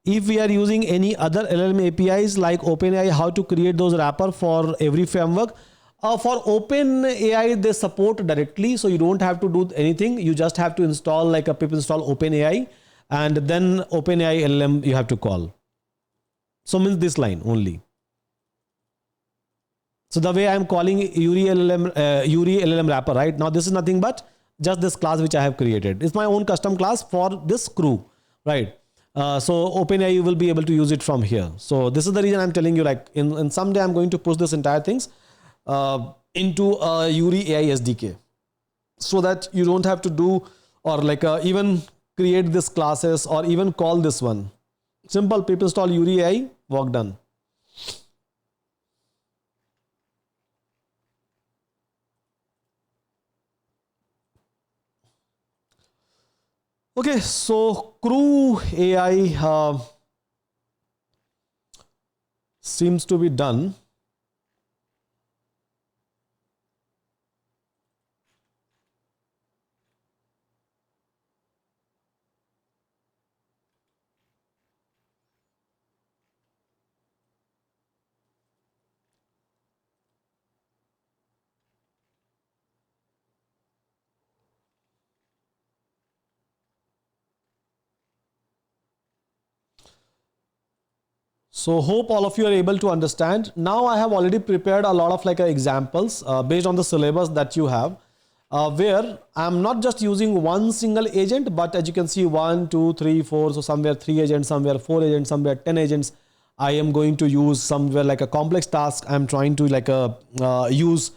If we are using any other LLM APIs like OpenAI, how to create those wrapper for every framework? For OpenAI, they support directly, so you don't have to do anything. You just have to install like a pip install OpenAI, and then OpenAI LLM you have to call. So means this line only. So the way I am calling Euron LLM wrapper, right? Now this is nothing but just this class which I have created. It's my own custom class for this crew, right? So OpenAI you will be able to use it from here. So this is the reason I'm telling you, like in someday I'm going to push this entire things into a CrewAI SDK, so that you don't have to do or like even create this classes or even call this one. Simple pip install CrewAI, work done. Okay, so CrewAI seems to be done. So hope all of you are able to understand. Now I have already prepared a lot of like examples based on the syllabus that you have, where I'm not just using one single agent, but as you can see 1, 2, 3, 4. So somewhere 3 agents, somewhere 4 agents, somewhere 10 agents. I am going to use somewhere like a complex task. I'm trying to like use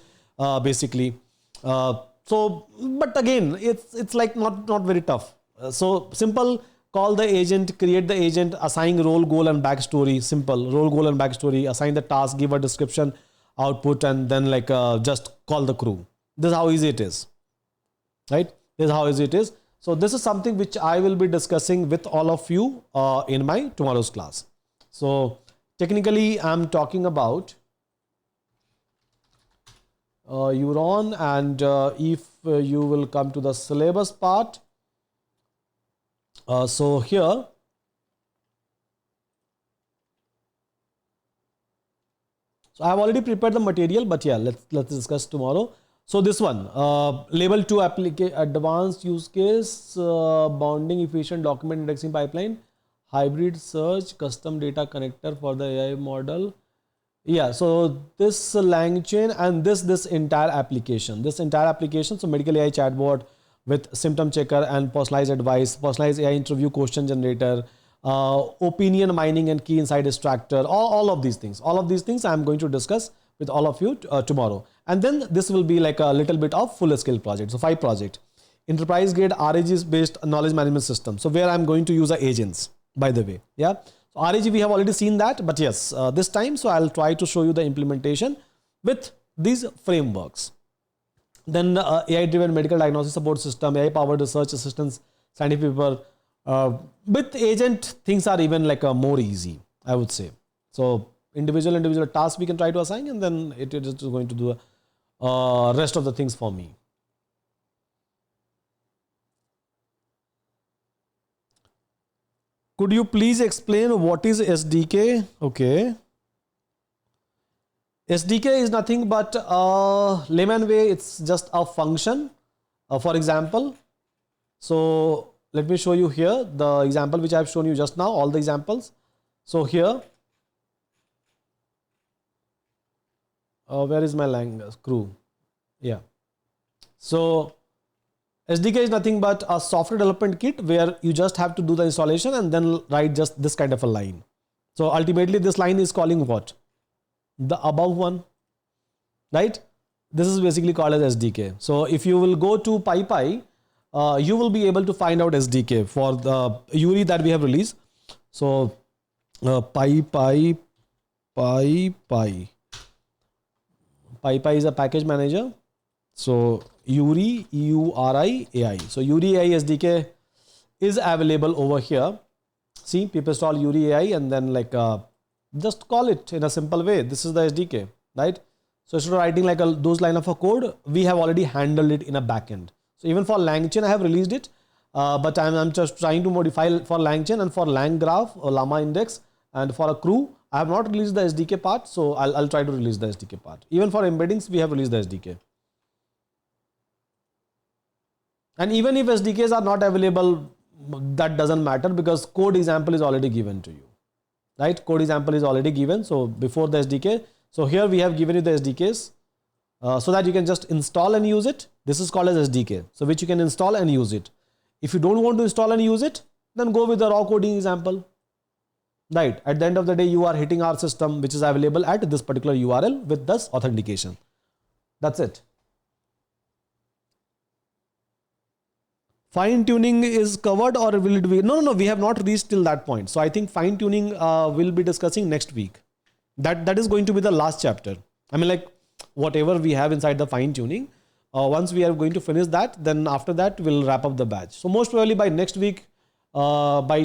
basically. So, but again, it's like not very tough. So simple. Call the agent, create the agent, assign role, goal, and backstory. Simple role, goal, and backstory. Assign the task, give a description, output, and then like just call the crew. This is how easy it is, right? This is how easy it is. So this is something which I will be discussing with all of you in my tomorrow's class. So technically, I'm talking about Euron, and if you will come to the syllabus part. So here, so I have already prepared the material, but yeah, let's discuss tomorrow. So this one, label 2 advanced use case, bounding efficient document indexing pipeline, hybrid search, custom data connector for the AI model. Yeah, so this Langchain and this entire application, so medical AI chatbot with symptom checker and personalized advice, personalized AI interview question generator, opinion mining and key insight extractor, all of these things. All of these things I'm going to discuss with all of you tomorrow. And then this will be like a little bit of full scale project. So 5 project. enterprise grade RAG based knowledge management system. So where I'm going to use the agents, by the way. Yeah. So RAG, we have already seen that, but yes, this time, so I'll try to show you the implementation with these frameworks. Then AI-driven medical diagnosis support system, AI-powered research assistance, scientific paper. With agent, things are even like more easy, I would say. So individual tasks we can try to assign, and then it is going to do the rest of the things for me. Could you please explain what is SDK? Okay. SDK is nothing but layman way, it's just a function. For example, so let me show you here the example which I have shown you just now, all the examples. So here, where is my crew? Yeah. So SDK is nothing but a software development kit where you just have to do the installation and then write just this kind of a line. So ultimately this line is calling what? The above one, right? This is basically called as SDK. So if you will go to PyPy, you will be able to find out SDK for the URI that we have released. So PyPy is a package manager. So URI, EURI-AI. So URI-AI SDK is available over here. See, people install URI-AI and then like just call it in a simple way. This is the SDK, right? So instead of writing like those line of a code, we have already handled it in a backend. So even for Langchain, I have released it, but I'm just trying to modify for Langchain and for LangGraph or LlamaIndex, and for a crew, I have not released the SDK part. So I'll try to release the SDK part. Even for embeddings, we have released the SDK. And even if SDKs are not available, that doesn't matter because code example is already given to you, right? Code example is already given. So before the SDK, so here we have given you the SDKs so that you can just install and use it. This is called as SDK, so which you can install and use it. If you don't want to install and use it, then go with the raw coding example, right? At the end of the day, you are hitting our system, which is available at this particular URL with this authentication. That's it. Fine tuning is covered, or will it be? No, we have not reached till that point. So I think fine tuning we'll be discussing next week. That is going to be the last chapter. I mean, like whatever we have inside the fine tuning, once we are going to finish that, then after that we'll wrap up the batch. So most probably by next week, by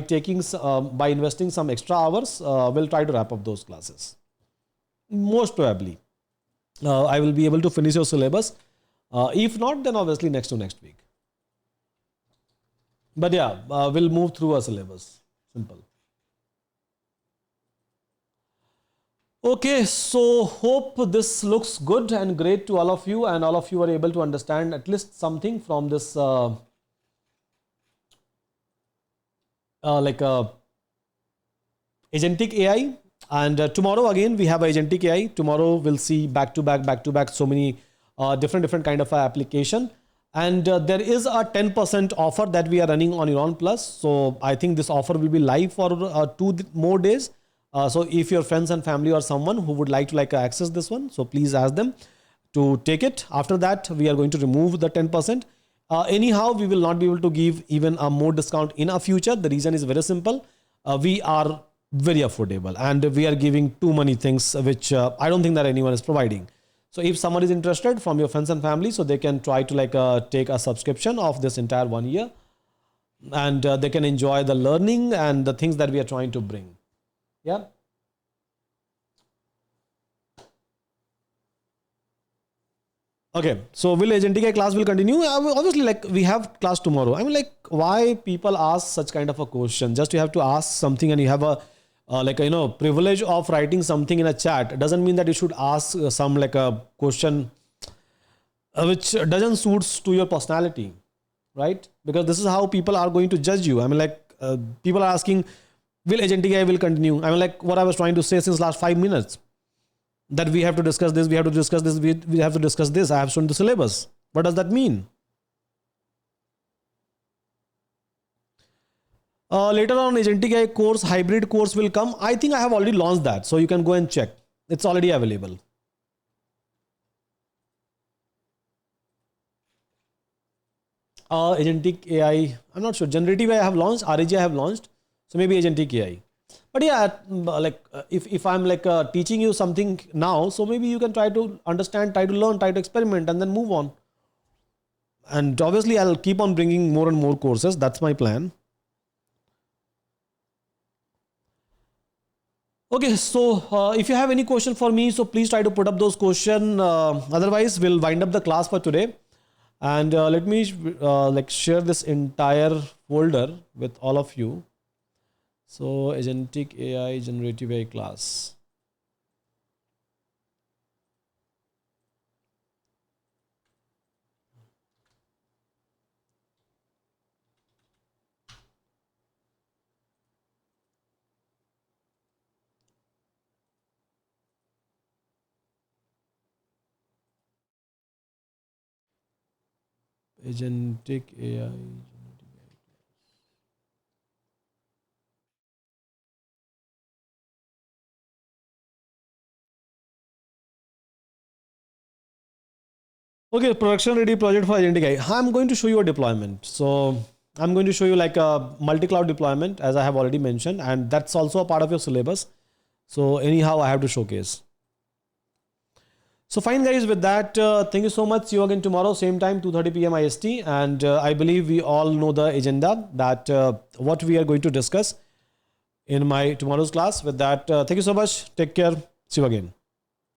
investing some extra hours, we'll try to wrap up those classes. Most probably, I will be able to finish your syllabus. If not, then obviously next to next week. But yeah, we'll move through our syllabus. Simple. Okay, so hope this looks good and great to all of you, and all of you are able to understand at least something from this Agentic AI. And tomorrow again we have Agentic AI. Tomorrow we'll see back to back so many different kind of application. And there is a 10% offer that we are running on Euron Plus. So I think this offer will be live for 2 more days. So if your friends and family or someone who would like to access this one, so please ask them to take it. After that, we are going to remove the 10%. Anyhow, we will not be able to give even a more discount in a future. The reason is very simple. We are very affordable and we are giving too many things, which I don't think that anyone is providing. So if someone is interested from your friends and family, so they can try to take a subscription of this entire 1 year, and they can enjoy the learning and the things that we are trying to bring. Yeah. Okay. So will Agentic AI class will continue? Obviously, we have class tomorrow. I mean, why people ask such kind of a question? Just you have to ask something and you have a privilege of writing something in a chat. It doesn't mean that you should ask some a question which doesn't suits to your personality, right? Because this is how people are going to judge you. I mean, people are asking, will Agentic AI will continue? I mean, what I was trying to say since last 5 minutes, that we have to discuss this, we have to discuss this, we have to discuss this. I have shown the syllabus. What does that mean? Later on, Agentic AI course, hybrid course will come. I think I have already launched that. So you can go and check. It's already available. Agentic AI, I'm not sure. Generative AI I have launched, RAG I have launched. So maybe Agentic AI. But yeah, if I'm teaching you something now, so maybe you can try to understand, try to learn, try to experiment, and then move on. And obviously I'll keep on bringing more and more courses. That's my plan. Okay, so if you have any question for me, so please try to put up those questions. Otherwise, we'll wind up the class for today. And let me share this entire folder with all of you. So Agentic AI Generative AI class. Agentic AI. Okay, production ready project for Agentic AI. I'm going to show you a deployment. So I'm going to show you like a multi-cloud deployment, as I have already mentioned, and that's also a part of your syllabus. So anyhow, I have to showcase. So fine guys, with that, thank you so much. See you again tomorrow, same time, 2:30 p.m. IST. And I believe we all know the agenda that what we are going to discuss in my tomorrow's class. With that, thank you so much. Take care. See you again.